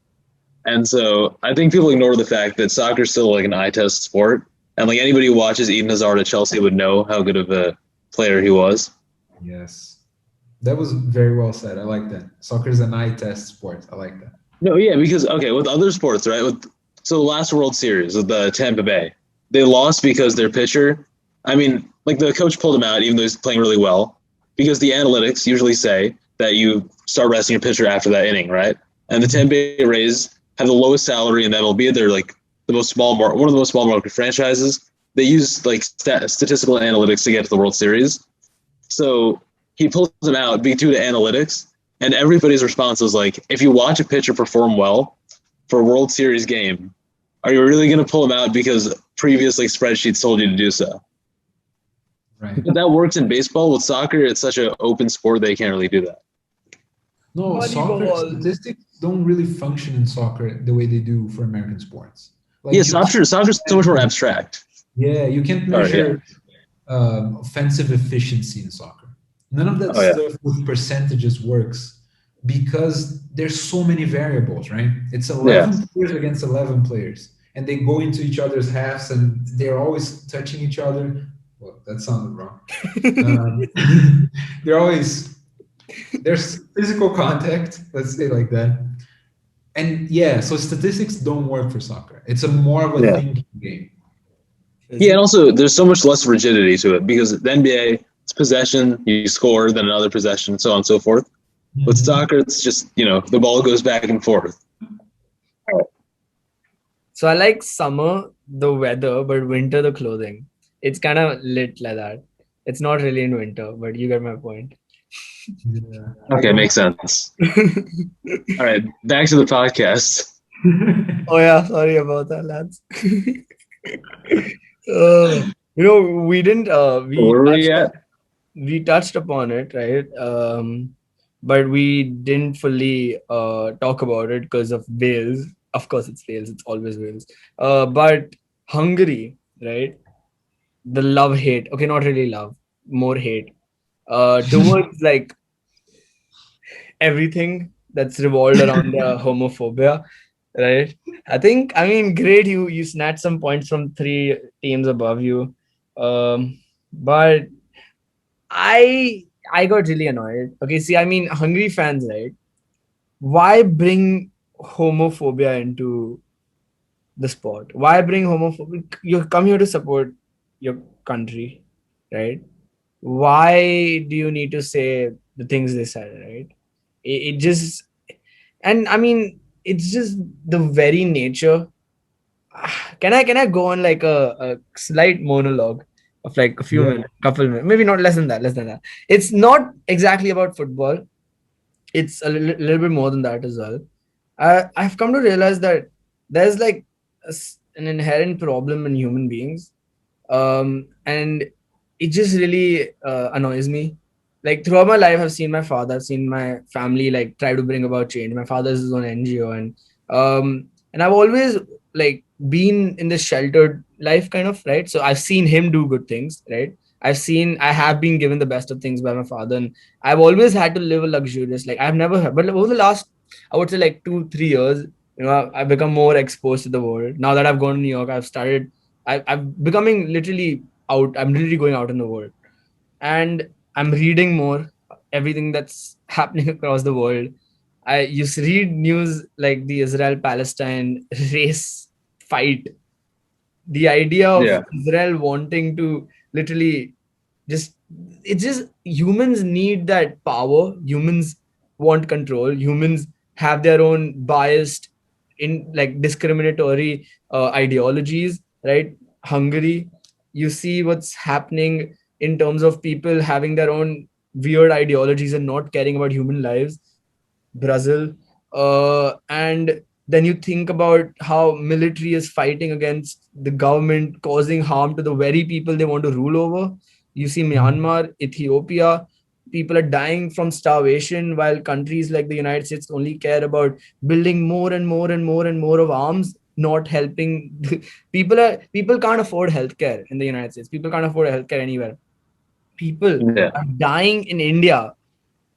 [SPEAKER 1] And so I think people ignore the fact that soccer's still like an eye test sport, and like anybody who watches Eden Hazard at Chelsea would know how good of a player he was.
[SPEAKER 3] yes. That was very well said. I like that. Soccer is an eye test sport. I like that.
[SPEAKER 1] No, yeah, because okay, with other sports, right? So the last World Series with the Tampa Bay, they lost because their pitcher. I mean, like the coach pulled him out even though he's playing really well because the analytics usually say that you start resting your pitcher after that inning, right? And the Tampa Bay Rays have the lowest salary in the MLB. They're like one of the most small market franchises. They use like statistical analytics to get to the World Series. So he pulls him out due to analytics, and everybody's response was like, if you watch a pitcher perform well for a World Series game, are you really going to pull him out because previous like spreadsheets told you to do so?
[SPEAKER 3] Right.
[SPEAKER 1] But that works in baseball. With soccer, it's such an open sport they can't really do that.
[SPEAKER 3] No, soccer
[SPEAKER 2] Volleyball.
[SPEAKER 3] statistics don't really function in soccer the way they do for American sports. Like
[SPEAKER 1] Yeah,
[SPEAKER 3] you
[SPEAKER 1] soccer's so much more abstract.
[SPEAKER 3] Yeah, you can't measure offensive efficiency in soccer. None of that stuff with percentages works because there's so many variables, right? It's 11 players against 11 players, and they go into each other's halves, and they're always touching each other. Well, that sounded wrong. They're always there's physical contact. Let's say like that. And yeah, so statistics don't work for soccer. It's a more of a thinking game.
[SPEAKER 1] Yeah, and also there's so much less rigidity to it because the NBA, it's possession, you score, then another possession, so on and so forth. Mm-hmm. With soccer, it's just, the ball goes back and forth.
[SPEAKER 2] So I like summer, the weather, but winter, the clothing. It's kind of lit like that. It's not really in winter, but you get my point.
[SPEAKER 3] Yeah.
[SPEAKER 1] Okay, makes sense. All right, back to the podcast.
[SPEAKER 2] Oh yeah, sorry about that, lads. We didn't.
[SPEAKER 1] Where were we at?
[SPEAKER 2] We touched upon it, right? But we didn't fully talk about it because of Wales. Of course, it's Wales. It's always Wales. But Hungary, right? The love hate. Okay, not really love, more hate. Towards like everything that's revolved around the homophobia, right? I mean, great. You snatched some points from 3 teams above you, but I got really annoyed. Okay, see, I mean, Hungary fans, right? Why bring homophobia into the sport? Why bring homophobia? You come here to support your country, right? Why do you need to say the things they said, right? It just, and I mean, it's just the very nature. Can I go on like a slight monologue of like a few minutes, couple minutes, maybe not less than that. It's not exactly about football. It's a little bit more than that as well. I've come to realize that there's like an inherent problem in human beings, and it just really annoys me. Like throughout my life, I've seen my father, I've seen my family like try to bring about change. My father's his own NGO, and I've always like been in this sheltered life kind of, right? So I've seen him do good things, right? I have been given the best of things by my father, and I've always had to live a luxurious, like I've never had, but over the last, I would say like 2-3 years, I've become more exposed to the world. Now that I've gone to New York, I'm becoming literally out. I'm literally going out in the world, and I'm reading more everything that's happening across the world. I used to read news like the Israel-Palestine race fight. The idea of Israel wanting to literally it's just humans need that power. Humans want control. Humans have their own biased, in like discriminatory ideologies, right? Hungary, you see what's happening in terms of people having their own weird ideologies and not caring about human lives. Brazil, and then you think about how military is fighting against the government, causing harm to the very people they want to rule over. You see Myanmar, Ethiopia, people are dying from starvation, while countries like the United States only care about building more and more and more and more of arms, not helping. People can't afford healthcare in the United States. People can't afford healthcare anywhere. People are dying in India,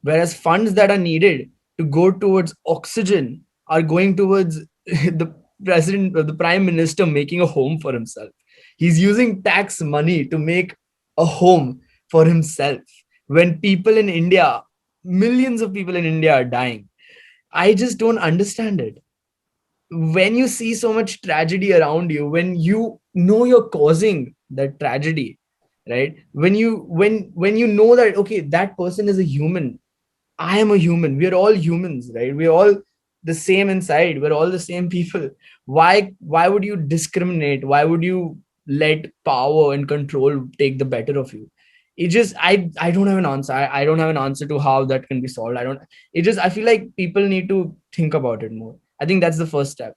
[SPEAKER 2] whereas funds that are needed to go towards oxygen are going towards the president or the prime minister making a home for himself. He's using tax money to make a home for himself when people in India, millions of people in India are dying. I just don't understand it. When you see so much tragedy around you, when you know you're causing that tragedy, right? When you know that, okay, that person is a human, I am a human. We are all humans, right? We're all the same inside. We're all the same people. Why would you discriminate? Why would you let power and control take the better of you? It just I don't have an answer. I don't have an answer to how that can be solved. I don't it just I feel like people need to think about it more. I think that's the first step.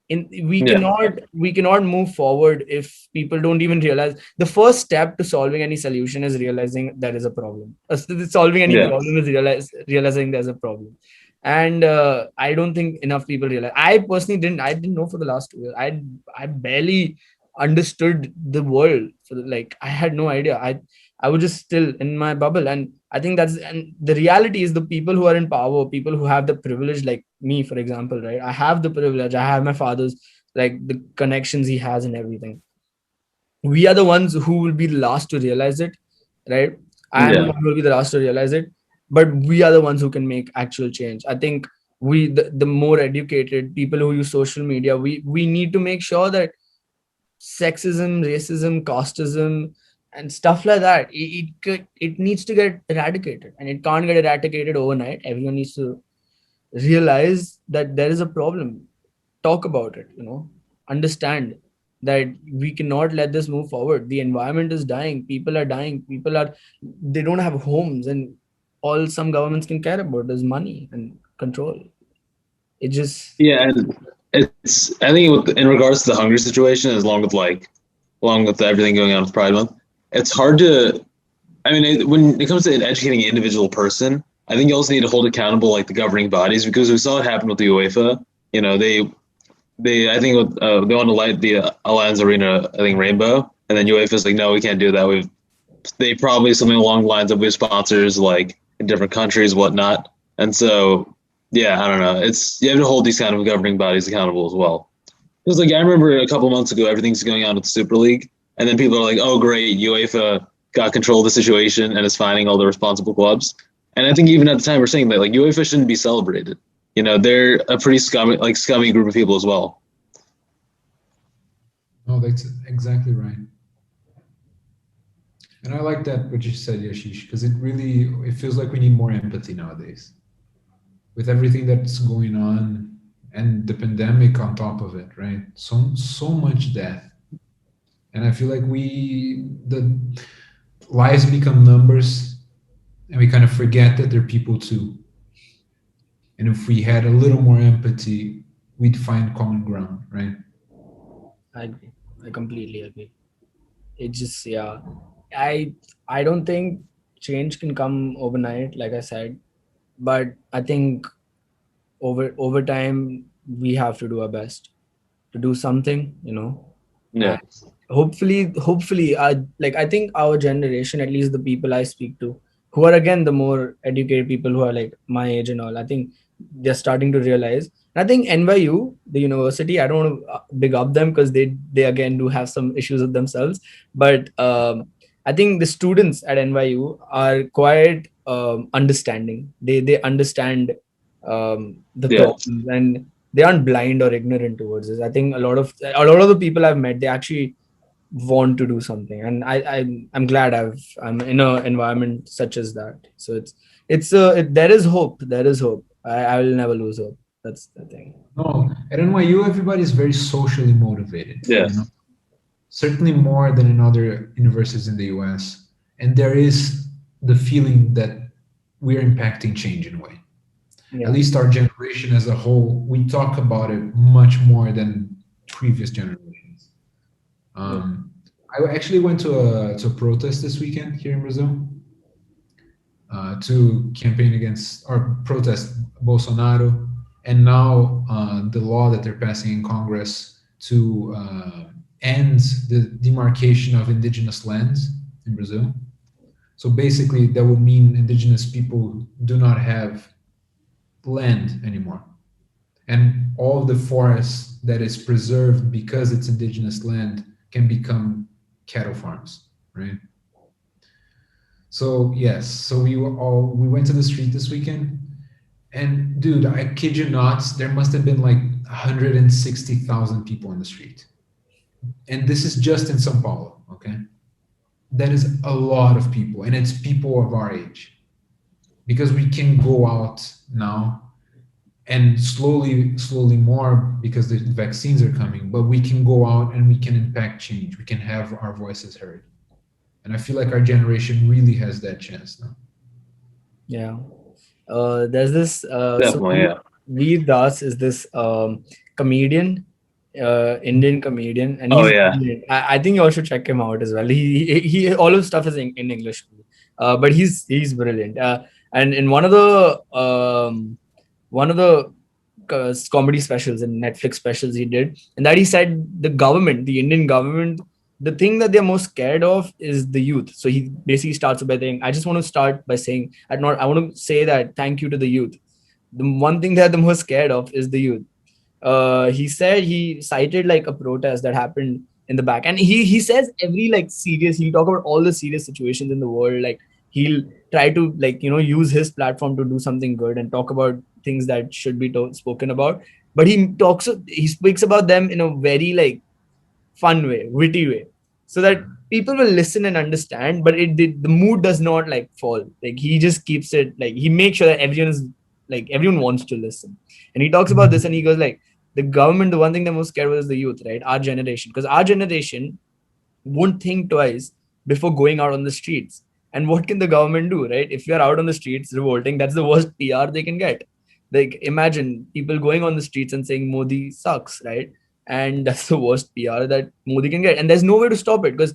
[SPEAKER 2] In
[SPEAKER 1] Yeah.
[SPEAKER 2] we cannot move forward if people don't even realize the first step to solving any solution is realizing there is a problem. Solving any
[SPEAKER 1] Yeah.
[SPEAKER 2] problem is realizing there's a problem. And I don't think enough people realize. I didn't know for the last 2 years. I barely understood the world. Like I had no idea. I was just still in my bubble. And I think that's, and the reality is the people who are in power, people who have the privilege, like me, for example, right? I have the privilege. I have my father's, like, the connections he has and everything. We are the ones who will be the last to realize it, right? I am the
[SPEAKER 1] Yeah.
[SPEAKER 2] one who will be the last to realize it, but we are the ones who can make actual change. I think the more educated people who use social media, we need to make sure that sexism, racism, casteism, and stuff like that, it needs to get eradicated, and it can't get eradicated overnight. Everyone needs to realize that there is a problem, talk about it, understand that we cannot let this move forward. The environment is dying, people are dying, they don't have homes, and all some governments can care about is money and control. It just
[SPEAKER 1] Yeah, and it's I think in regards to the hunger situation, along with everything going on with Pride Month, it's hard to. I mean, when it comes to educating an individual person, I think you also need to hold accountable like the governing bodies, because we saw what happened with the UEFA. You know, they I think they want to light the Allianz Arena, I think, rainbow, and then UEFA's like, no, we can't do that. They probably something along the lines of we have sponsors like in different countries, whatnot. And so, yeah, I don't know. It's you have to hold these kind of governing bodies accountable as well. Because like I remember a couple months ago, everything's going on with the Super League, and then people are like, "Oh, great, UEFA got control of the situation and is fining all the responsible clubs." And I think even at the time we're saying that like UEFA shouldn't be celebrated. You know, they're a pretty scummy group of people as well.
[SPEAKER 3] No, that's exactly right. And I like that what you said, Yashish, because it feels like we need more empathy nowadays with everything that's going on and the pandemic on top of it, right? So much death, and I feel like the lives become numbers, and we kind of forget that they're people too. And if we had a little more empathy, we'd find common ground, right?
[SPEAKER 2] I agree. I completely agree. It just, yeah, I I don't think change can come overnight, like I said, but I think over time we have to do our best to do something,
[SPEAKER 1] Yeah,
[SPEAKER 2] and hopefully like I think our generation, at least the people I speak to, who are again the more educated people who are like my age and all, I think they're starting to realize. And I think NYU, the university, I don't want to big up them because they again do have some issues with themselves, but I think the students at NYU are quite understanding. They understand the
[SPEAKER 1] yeah,
[SPEAKER 2] problems, and they aren't blind or ignorant towards this. I think a lot of the people I've met, they actually want to do something, and I'm glad I'm in an environment such as that. So there is hope. There is hope. I will never lose hope. That's the thing.
[SPEAKER 3] No, at NYU, everybody is very socially motivated,
[SPEAKER 1] yeah,
[SPEAKER 3] certainly more than in other universities in the US. And there is the feeling that we're impacting change in a way. At
[SPEAKER 2] Yeah.
[SPEAKER 3] least our generation as a whole, we talk about it much more than previous generations.
[SPEAKER 2] Yeah.
[SPEAKER 3] I actually went to a protest this weekend here in Brazil to campaign against or protest Bolsonaro, and now the law that they're passing in Congress to end the demarcation of indigenous lands in Brazil. So basically, that would mean indigenous people do not have land anymore, and all the forest that is preserved because it's indigenous land can become cattle farms, right? So yes, so we went to the street this weekend, and dude, I kid you not, there must have been like 160,000 people in the street, and this is just in São Paulo, okay? that is a lot of people, and it's people of our age, because we can go out now and slowly more because the vaccines are coming, but we can go out and we can impact change. We can have our voices heard. And I feel like our generation really has that chance now.
[SPEAKER 2] Yeah. There's this
[SPEAKER 1] Definitely, yeah.
[SPEAKER 2] Veer Das is this comedian, Indian comedian, and
[SPEAKER 1] Oh
[SPEAKER 2] he's
[SPEAKER 1] yeah.
[SPEAKER 2] brilliant. I think you all should check him out as well. He all of his stuff is in English, but he's brilliant. And in one of the comedy specials and Netflix specials he did, and that he said the Indian government, the thing that they're most scared of is the youth. So he basically starts by saying, I just want to start by saying, I want to say that thank you to the youth. The one thing they're the most scared of is the youth. He said he cited like a protest that happened in the back, and he says every like serious, he'll talk about all the serious situations in the world, like he'll try to like use his platform to do something good and talk about things that should be spoken about, but he speaks about them in a very like fun way, witty way, so that people will listen and understand, but the mood does not like fall. Like he just keeps it, like he makes sure that everyone wants to listen. And he talks about this and he goes like, the government, the one thing they're most scared of is the youth, right? Our generation, because our generation won't think twice before going out on the streets. And what can the government do, right? If you're out on the streets revolting, that's the worst PR they can get. Like imagine people going on the streets and saying Modi sucks, right? And that's the worst PR that Modi can get. And there's no way to stop it because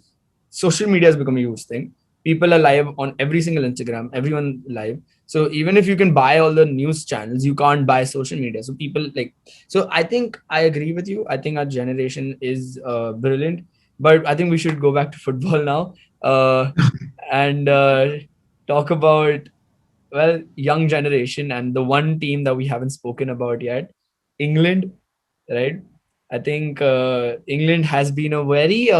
[SPEAKER 2] social media has become a huge thing. People are live on every single Instagram, everyone live. So even if you can buy all the news channels, you can't buy social media. So people like, so I think I agree with you. I think our generation is brilliant, but I think we should go back to football now and talk about, well, young generation and the one team that we haven't spoken about yet, England, right? I think England has been a very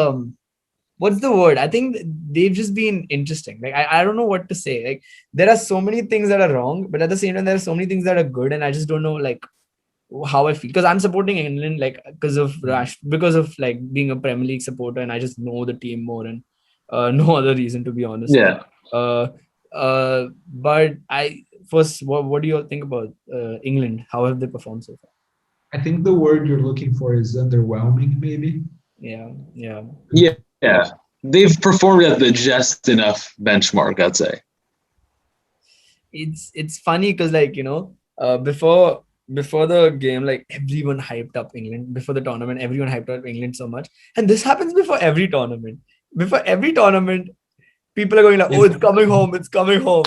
[SPEAKER 2] what's the word? I think they've just been interesting. Like I don't know what to say. Like there are so many things that are wrong, but at the same time there are so many things that are good, and I just don't know like how I feel because I'm supporting England like because of like being a Premier League supporter, and I just know the team more and no other reason to be honest.
[SPEAKER 1] Yeah.
[SPEAKER 2] Uh, but I first, what do you all think about England? How have they performed so far?
[SPEAKER 3] I think the word you're looking for is underwhelming, maybe.
[SPEAKER 2] Yeah, yeah.
[SPEAKER 1] Yeah. Yeah. They've performed at the just enough benchmark, I'd say.
[SPEAKER 2] It's funny because like before the game, like everyone hyped up England. Before the tournament, everyone hyped up England so much, and this happens before every tournament. Before every tournament, people are going like, "Oh, it's coming home! It's coming home!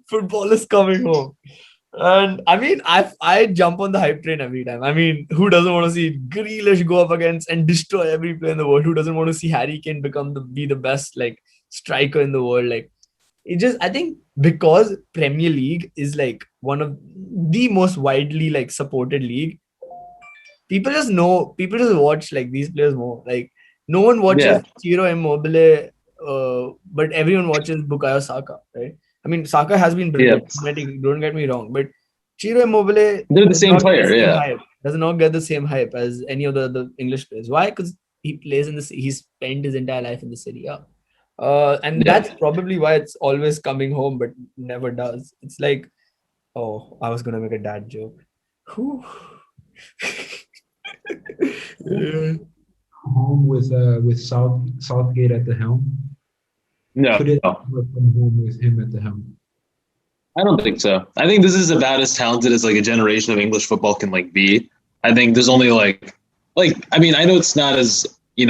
[SPEAKER 2] Football is coming home!" And I mean, I jump on the hype train every time. I mean, who doesn't want to see Grealish go up against and destroy every player in the world? Who doesn't want to see Harry Kane be the best like striker in the world? Like it just, I think because Premier League is like one of the most widely like supported league, people just watch like these players more. Like no one watches
[SPEAKER 1] Yeah.
[SPEAKER 2] Ciro Immobile, but everyone watches Bukayo Saka, right? I mean, Saka has been
[SPEAKER 1] Yeah.
[SPEAKER 2] brilliant. Don't get me wrong, but Ciro Immobile
[SPEAKER 1] They're the
[SPEAKER 2] does
[SPEAKER 1] same
[SPEAKER 2] not get the
[SPEAKER 1] player,
[SPEAKER 2] same
[SPEAKER 1] yeah.
[SPEAKER 2] hype. Does not get the same hype as any of the English players. Why? Because he plays in the he spent his entire life in the city. Yeah. And
[SPEAKER 1] Yeah.
[SPEAKER 2] that's probably why it's always coming home, but never does. It's like, oh, I was gonna make a dad joke. Whew. Yeah.
[SPEAKER 3] Home with Southgate at the helm.
[SPEAKER 1] No.
[SPEAKER 3] Could it ever come home with him at the helm?
[SPEAKER 1] I don't think so. I think this is about as talented as like a generation of English football can like be. I think there's only like I mean, I know it's not as, it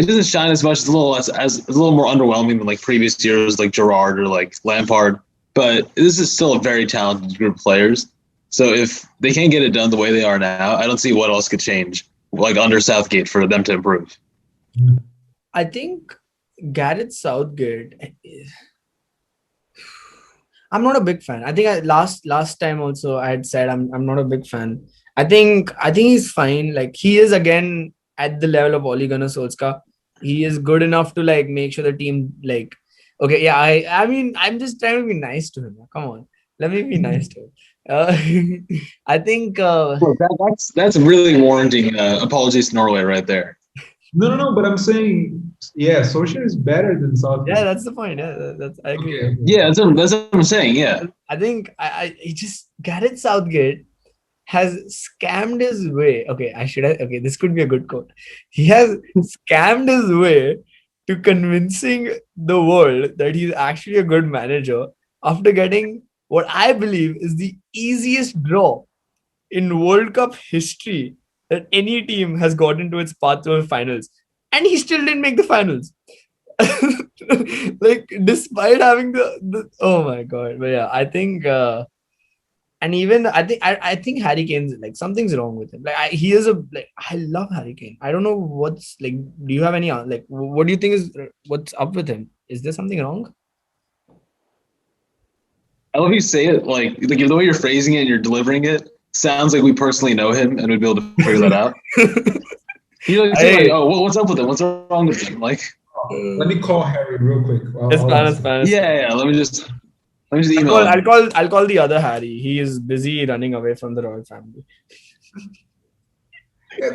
[SPEAKER 1] doesn't shine as much. It's a little less it's a little more underwhelming than like previous years like Gerrard or like Lampard, but this is still a very talented group of players. So if they can't get it done the way they are now, I don't see what else could change like under Southgate for them to improve.
[SPEAKER 2] I think Gareth Southgate, I'm not a big fan. I think last time also I had said I'm not a big fan. I think he's fine. Like he is again at the level of Ole Gunnar Solskjaer. He is good enough to like make sure the team like, okay, yeah. I mean I'm just trying to be nice to him. Come on, let me be nice to him. I think
[SPEAKER 1] Look, that's really warranting apologies to Norway right there.
[SPEAKER 3] No. But I'm saying Yeah, Solskjaer is better than Southgate.
[SPEAKER 2] Yeah, that's the point. Yeah, that's I agree.
[SPEAKER 3] Okay.
[SPEAKER 1] Yeah, that's what I'm saying. Yeah.
[SPEAKER 2] I think he just Gareth Southgate has scammed his way. Okay, I should have. Okay, this could be a good quote. He has scammed his way to convincing the world that he's actually a good manager after getting what I believe is the easiest draw in World Cup history that any team has gotten to its path to the finals, and he still didn't make the finals. Like despite having the oh my god, but yeah, I think and even I think Harry Kane's like something's wrong with him. Like he is a like I love Harry Kane. I don't know what's like. Do you have any like what do you think is what's up with him? Is there something wrong?
[SPEAKER 1] I love you say it like the way you're phrasing it and you're delivering it sounds like we personally know him and we'd be able to figure that out. You like say like, oh, what's up with him? What's wrong with him? Like,
[SPEAKER 3] Let me call Harry real quick.
[SPEAKER 2] It's fine.
[SPEAKER 1] yeah. Let me just email him.
[SPEAKER 2] I'll call the other Harry. He is busy running away from the royal family.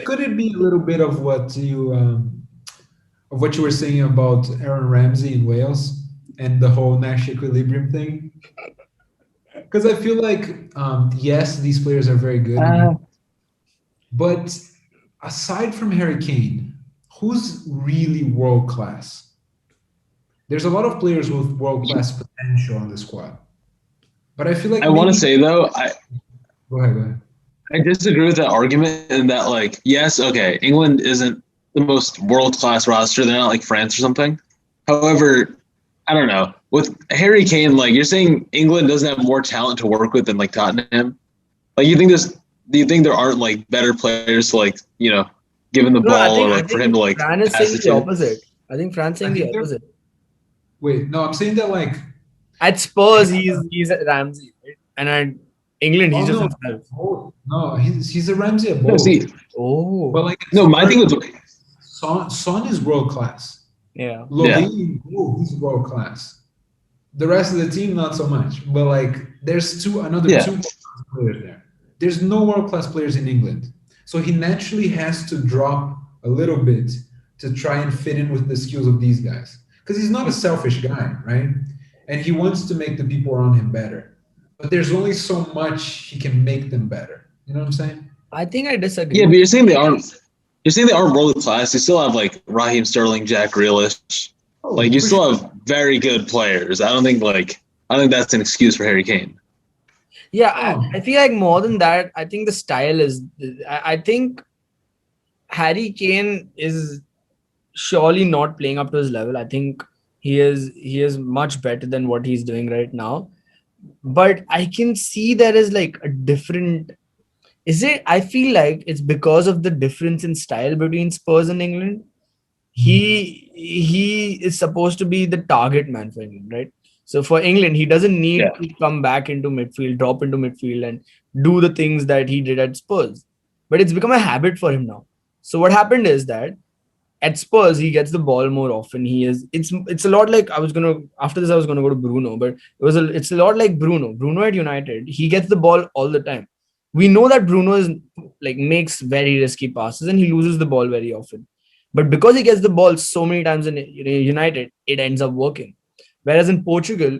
[SPEAKER 3] Could it be a little bit of what you were saying about Aaron Ramsey in Wales and the whole Nash equilibrium thing? Because I feel like yes, these players are very good, but aside from Harry Kane, who's really world class? There's a lot of players with world class potential on the squad, but I feel like
[SPEAKER 1] I want to say though,
[SPEAKER 3] go ahead.
[SPEAKER 1] I disagree with that argument in that like yes, okay, England isn't the most world class roster. They're not like France or something. However, I don't know. With Harry Kane, like you're saying, England doesn't have more talent to work with than like Tottenham. Like do you think there aren't like better players to like given the ball or like for him to like
[SPEAKER 2] France is saying the opposite. I think France saying the opposite.
[SPEAKER 3] Wait, no, I'm saying that like
[SPEAKER 2] at Spurs he's at Ramsey, right? And at England he's just himself.
[SPEAKER 3] Oh, no, he's a Ramsey at both. But like
[SPEAKER 1] my thing was
[SPEAKER 3] Son is world class.
[SPEAKER 2] Yeah.
[SPEAKER 3] He's world class. The rest of the team not so much. But like there's two players there. There's no world class players in England. So he naturally has to drop a little bit to try and fit in with the skills of these guys. Because he's not a selfish guy, right? And he wants to make the people around him better. But there's only so much he can make them better. You know what I'm saying?
[SPEAKER 2] I think I disagree.
[SPEAKER 1] Yeah, but you're saying they aren't world class. You still have like Raheem Sterling, Jack Grealish. Like you still have very good players. I don't think that's an excuse for Harry Kane.
[SPEAKER 2] Yeah, I feel like more than that, I think the style is. I think Harry Kane is surely not playing up to his level. I think he is much better than what he's doing right now. But I can see there is like a different. Is it? I feel like it's because of the difference in style between Spurs and England. He is supposed to be the target man for England, right? So for England, he doesn't need to come back into midfield, drop into midfield, and do the things that he did at Spurs. But it's become a habit for him now. So what happened is that at Spurs, he gets the ball more often. It's a lot like after this I was gonna go to Bruno, but it's a lot like Bruno. Bruno at United, he gets the ball all the time. We know that Bruno is like makes very risky passes and he loses the ball very often. But because he gets the ball so many times in United, it ends up working. Whereas in Portugal,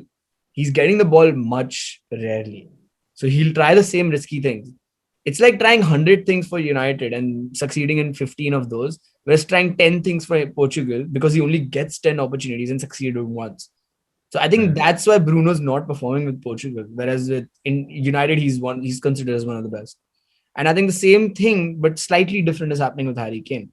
[SPEAKER 2] he's getting the ball much rarely. So he'll try the same risky things. It's like trying 100 things for United and succeeding in 15 of those, whereas trying 10 things for Portugal because he only gets 10 opportunities and succeeded once. So I think that's why Bruno's not performing with Portugal, whereas in United, he's considered as one of the best. And I think the same thing, but slightly different, is happening with Harry Kane.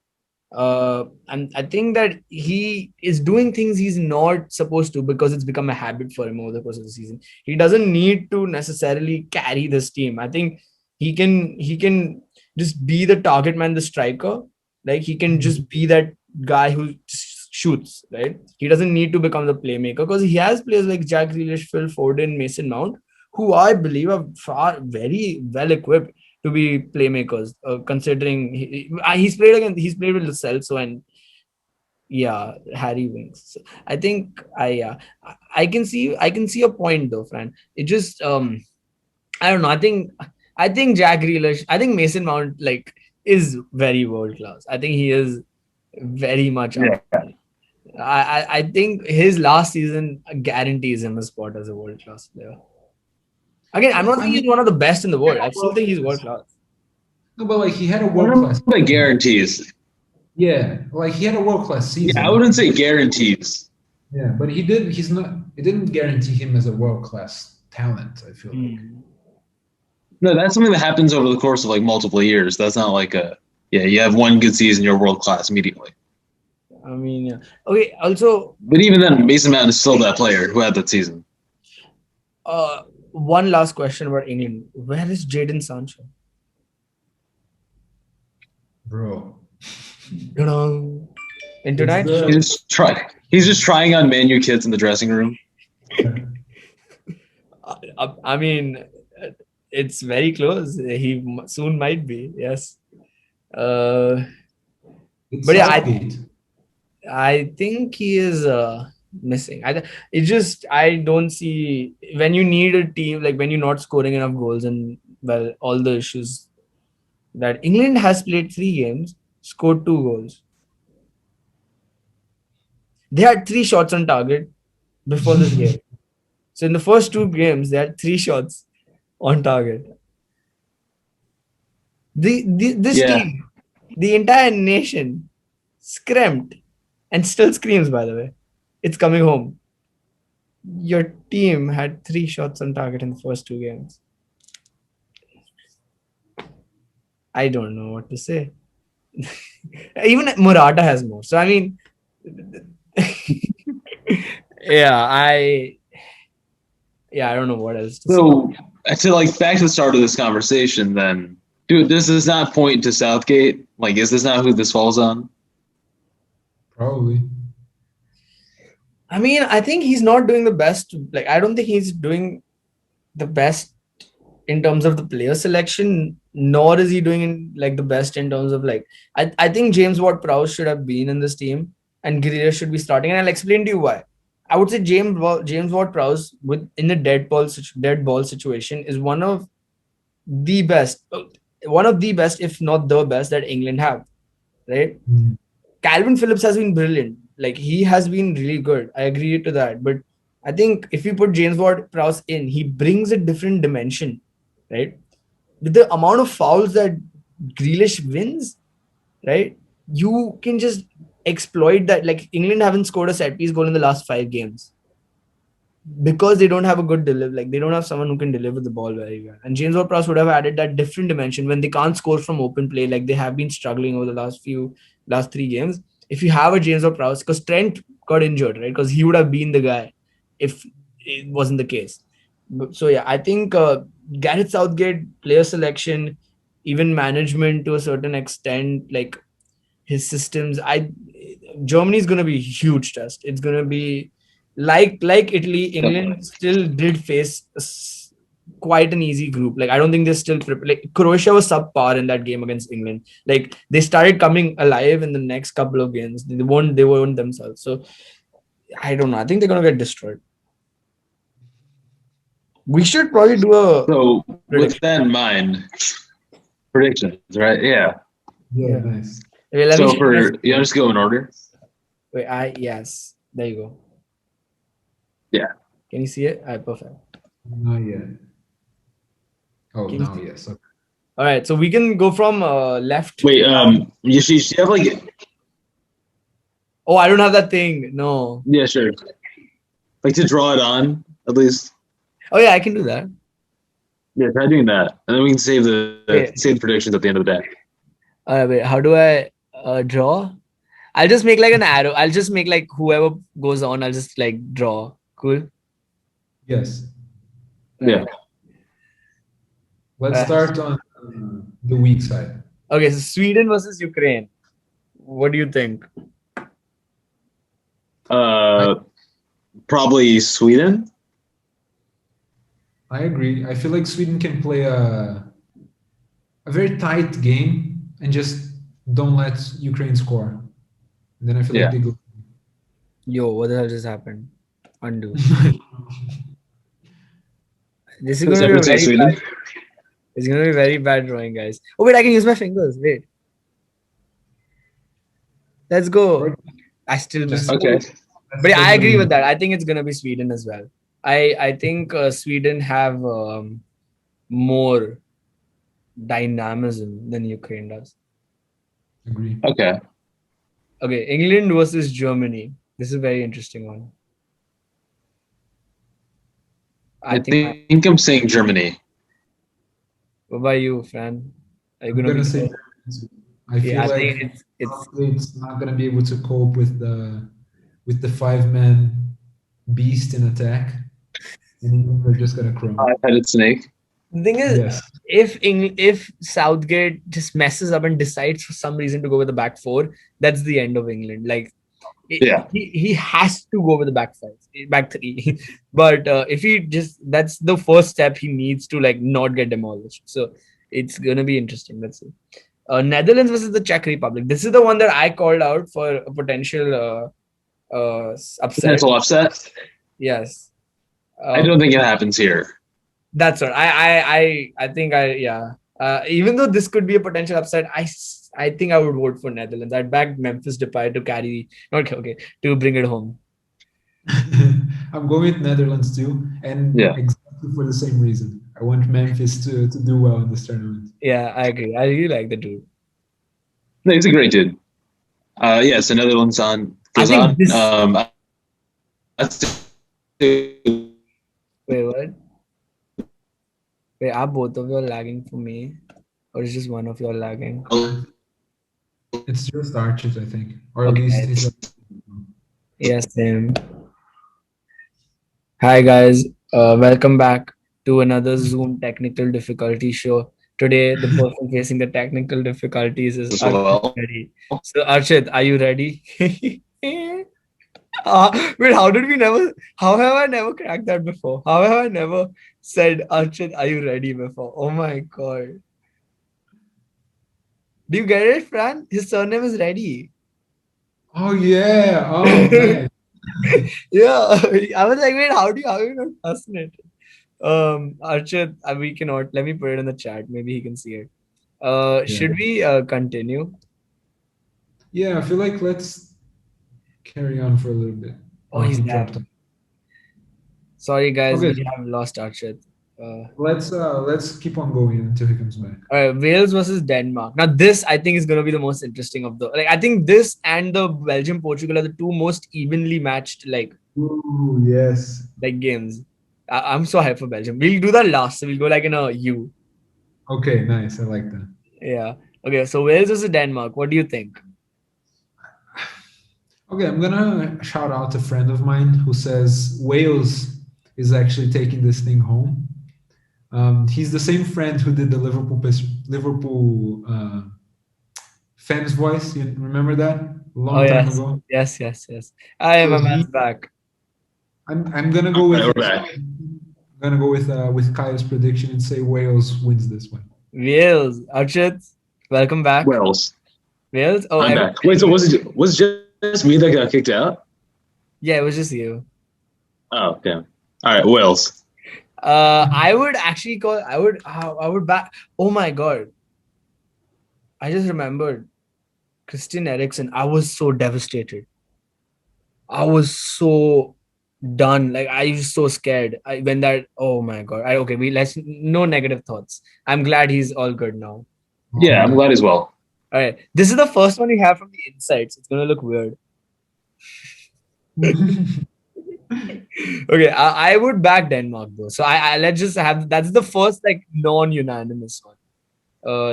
[SPEAKER 2] And I think that he is doing things he's not supposed to because it's become a habit for him over the course of the season. He doesn't need to necessarily carry this team. I think he can just be the target man, the striker. Like he can just be that guy who shoots, right? He doesn't need to become the playmaker because he has players like Jack Grealish, Phil Foden, Mason Mount, who I believe are very well equipped to be playmakers, considering he's played with Lo Celso and Harry Winks. So I think I can see a point though, Fran. It just I don't know. I think Jack Grealish, I think Mason Mount like is very world class. I think he is very much up there. I think his last season guarantees him a spot as a world class player. Again, I'm
[SPEAKER 3] No,
[SPEAKER 2] not
[SPEAKER 3] I
[SPEAKER 2] saying
[SPEAKER 3] mean,
[SPEAKER 2] he's one of the best in the world. I still think he's world class.
[SPEAKER 3] no, but like he had a
[SPEAKER 1] I
[SPEAKER 3] world
[SPEAKER 1] don't know
[SPEAKER 3] class.
[SPEAKER 1] about guarantees.
[SPEAKER 3] Yeah, like he had a world class
[SPEAKER 1] Yeah, I
[SPEAKER 3] season.
[SPEAKER 1] wouldn't say guarantees.
[SPEAKER 3] Yeah, but he did. He's not. It didn't guarantee him as a world class talent. I feel like.
[SPEAKER 1] No, that's something that happens over the course of like multiple years. That's not like you have one good season, you're world class immediately.
[SPEAKER 2] I mean, yeah. Okay. Also,
[SPEAKER 1] But even then, Mason Mount is still that player who had that season.
[SPEAKER 2] one last question about England. Where is Jadon Sancho?
[SPEAKER 3] Bro,
[SPEAKER 2] Ta-da. In
[SPEAKER 3] it's
[SPEAKER 2] tonight's
[SPEAKER 3] the
[SPEAKER 2] show,
[SPEAKER 1] He's just trying on Man U kids in the dressing room.
[SPEAKER 2] I mean, it's very close. He soon might be. Yes. Uh,
[SPEAKER 3] it's
[SPEAKER 2] but yeah,
[SPEAKER 3] Southgate.
[SPEAKER 2] I think he is missing. It just I don't see when you need a team like when you're not scoring enough goals and well all the issues that England has played 3 games, scored 2 goals. They had 3 shots on target before this game. So in the first 2 games, they had 3 shots on target. This
[SPEAKER 1] Yeah.
[SPEAKER 2] team, the entire nation, scrimped and still screams. By the way, it's coming home. Your team had 3 shots on target in the first 2 games. I don't know what to say. Even Murata has more. So I mean, I don't know what else to say.
[SPEAKER 1] So to like back to the start of this conversation, then, dude, does this not point to Southgate? Like, is this not who this falls on?
[SPEAKER 3] Probably.
[SPEAKER 2] I mean, I think he's not doing the best. Like, I don't think he's doing the best in terms of the player selection, nor is he doing like the best in terms of like. I think James Ward-Prowse should have been in this team, and Grealish should be starting. And I'll explain to you why. I would say James Ward-Prowse with in the dead ball situation is one of the best, if not the best that England have. Right?
[SPEAKER 3] Mm.
[SPEAKER 2] Calvin Phillips has been brilliant. Like he has been really good. I agree to that. But I think if you put James Ward-Prowse in, he brings a different dimension, right? With the amount of fouls that Grealish wins, right? You can just exploit that. Like England haven't scored a set piece goal in the last 5 games because they don't have a good deliver. Like they don't have someone who can deliver the ball very well. And James Ward-Prowse would have added that different dimension when they can't score from open play, like they have been struggling over the last 3 games. If you have a James Ward-Prowse, because Trent got injured, right? Because he would have been the guy if it wasn't the case. So yeah, I think Gareth Southgate, player selection, even management to a certain extent, like his systems. Germany is going to be a huge test. It's going to be like Italy. England still did face quite an easy group. Like I don't think they're still like Croatia was subpar in that game against England. Like they started coming alive in the next couple of games. They weren't themselves. So I don't know. I think they're going to get destroyed. We should probably do a
[SPEAKER 1] So with
[SPEAKER 2] prediction.
[SPEAKER 1] that in mind, predictions, right? Yeah.
[SPEAKER 3] Yeah, nice.
[SPEAKER 2] Okay, let me
[SPEAKER 1] So
[SPEAKER 2] check my
[SPEAKER 1] for you just go in order.
[SPEAKER 2] Wait, yes. There you go.
[SPEAKER 1] Yeah.
[SPEAKER 2] Can you see it? Perfect.
[SPEAKER 3] Not yet. Oh,
[SPEAKER 2] Can you
[SPEAKER 3] now
[SPEAKER 2] see-
[SPEAKER 3] yes. Okay.
[SPEAKER 2] All right, so we can go from left.
[SPEAKER 1] Wait, you have like
[SPEAKER 2] Oh, I don't have that thing. No.
[SPEAKER 1] yeah, sure. Like to draw it on at least.
[SPEAKER 2] Oh yeah, I can do that.
[SPEAKER 1] Yeah, try doing that, and then we can save
[SPEAKER 2] Okay.
[SPEAKER 1] the predictions at the end of the day.
[SPEAKER 2] Wait, how do I draw? I'll just make like an arrow. I'll just make like whoever goes on. I'll just like draw. Cool.
[SPEAKER 3] Yes.
[SPEAKER 1] Yeah.
[SPEAKER 3] Let's start on the weak side.
[SPEAKER 2] Okay, so Sweden versus Ukraine. What do you think?
[SPEAKER 1] Probably Sweden.
[SPEAKER 3] I agree. I feel like Sweden can play a very tight game and just don't let Ukraine score. And then I feel like they go.
[SPEAKER 2] Yo, what the hell just happened? Undo. This is going to be very bad. It's going to be very bad drawing, guys. Oh, wait, I can use my fingers. Wait. Let's go. I still miss.
[SPEAKER 3] Just-
[SPEAKER 1] Okay.
[SPEAKER 2] But yeah, I agree with
[SPEAKER 3] that.
[SPEAKER 2] that. I think it's gonna be Sweden as well. I think Sweden have more dynamism than Ukraine does.
[SPEAKER 3] Agree.
[SPEAKER 1] Okay.
[SPEAKER 2] Okay, England versus Germany. This is a very interesting one.
[SPEAKER 1] I think I'm saying Germany.
[SPEAKER 2] What about you, Fran? Are you
[SPEAKER 3] I'm
[SPEAKER 2] gonna be
[SPEAKER 3] gonna say
[SPEAKER 2] there?
[SPEAKER 3] I feel
[SPEAKER 2] Yeah, I
[SPEAKER 3] like
[SPEAKER 2] think it's
[SPEAKER 3] Southgate's not gonna be able to cope with the 5-man beast in attack, and England are just gonna crumble.
[SPEAKER 1] Five-headed snake.
[SPEAKER 2] the thing is,
[SPEAKER 3] Yes.
[SPEAKER 2] if Southgate just messes up and decides for some reason to go with the back four, that's the end of England. Like
[SPEAKER 1] Yeah.
[SPEAKER 2] he has to go with the back three. But if he just that's the first step he needs to like not get demolished. So it's gonna be interesting. Let's see. Netherlands versus the Czech Republic. This is the one that I called out for a potential upset.
[SPEAKER 1] Potential upset.
[SPEAKER 2] Yes.
[SPEAKER 1] I don't think it happens here.
[SPEAKER 2] That's what I think yeah. Even though this could be a potential upset, I think I would vote for Netherlands. I'd back Memphis Depay to carry okay to bring it home.
[SPEAKER 3] I'm going with Netherlands too, and
[SPEAKER 1] Yeah.
[SPEAKER 3] exactly for the same reason. I want Memphis to do well in this tournament.
[SPEAKER 2] Yeah, I agree. I really like the dude.
[SPEAKER 1] No, he's a great dude. Yeah, so Netherlands goes
[SPEAKER 2] think
[SPEAKER 1] on.
[SPEAKER 2] this-
[SPEAKER 1] That's
[SPEAKER 2] Wait, what? Wait, are both of you all lagging for me, or is just one of you all lagging?
[SPEAKER 3] It's just Archers, I think, or at
[SPEAKER 2] Okay.
[SPEAKER 3] least he's.
[SPEAKER 2] Yes, same. Hi guys, welcome back to another Zoom technical difficulty show. Today, the person facing the technical difficulties is
[SPEAKER 1] as
[SPEAKER 2] Archit
[SPEAKER 1] well.
[SPEAKER 2] ready. So, Archit, are you ready? Wait, how have I never cracked that before? How have I never said, Archit, are you ready before? Oh my God. Do you get it, Fran? His surname is Ready.
[SPEAKER 3] Oh yeah! Oh nice.
[SPEAKER 2] Yeah, I was like, wait, how are you not fascinated? Archit, we cannot. Let me put it in the chat. Maybe he can see it. Should we continue?
[SPEAKER 3] Yeah, I feel like let's carry on for a little bit.
[SPEAKER 2] Oh, he's
[SPEAKER 3] he
[SPEAKER 2] there.
[SPEAKER 3] dropped off.
[SPEAKER 2] Sorry, guys,
[SPEAKER 3] Okay.
[SPEAKER 2] we have lost Archit.
[SPEAKER 3] Let's keep on going until he comes back.
[SPEAKER 2] All right, Wales versus Denmark. Now, this I think is going to be the most interesting of the. Like, I think this and the Belgium Portugal are the two most evenly matched
[SPEAKER 3] Ooh, yes.
[SPEAKER 2] games. I'm so hyped for Belgium. We'll do that last. So we'll go like in a U.
[SPEAKER 3] Okay, nice. I like that.
[SPEAKER 2] Yeah. Okay. So Wales versus Denmark. What do you think?
[SPEAKER 3] Okay, I'm gonna shout out a friend of mine who says Wales is actually taking this thing home. He's the same friend who did the Liverpool fans voice. You remember that? A long time ago.
[SPEAKER 2] Yes. I am a man's back.
[SPEAKER 3] I'm gonna go with.
[SPEAKER 1] We're back.
[SPEAKER 3] I'm gonna go with Kyle's prediction and say Wales wins this one.
[SPEAKER 2] Wales. Archit, welcome back.
[SPEAKER 1] Wales.
[SPEAKER 2] Wales. Oh,
[SPEAKER 1] I'm back. Wait, so was it just me that got kicked out?
[SPEAKER 2] Yeah, it was just you.
[SPEAKER 1] Oh, damn. All right, Wales.
[SPEAKER 2] I would actually call. I would back. Oh my God. I just remembered Christian Eriksen. I was so devastated. I was so done. Like I was so scared. When that. Oh my God. Okay. Let's no negative thoughts. I'm glad he's all good now.
[SPEAKER 1] Yeah, I'm glad as well.
[SPEAKER 2] All right. This is the first one we have from the insides. It's gonna look weird. Okay, I would back Denmark though. So I let's just have that's the first like non-unanimous one.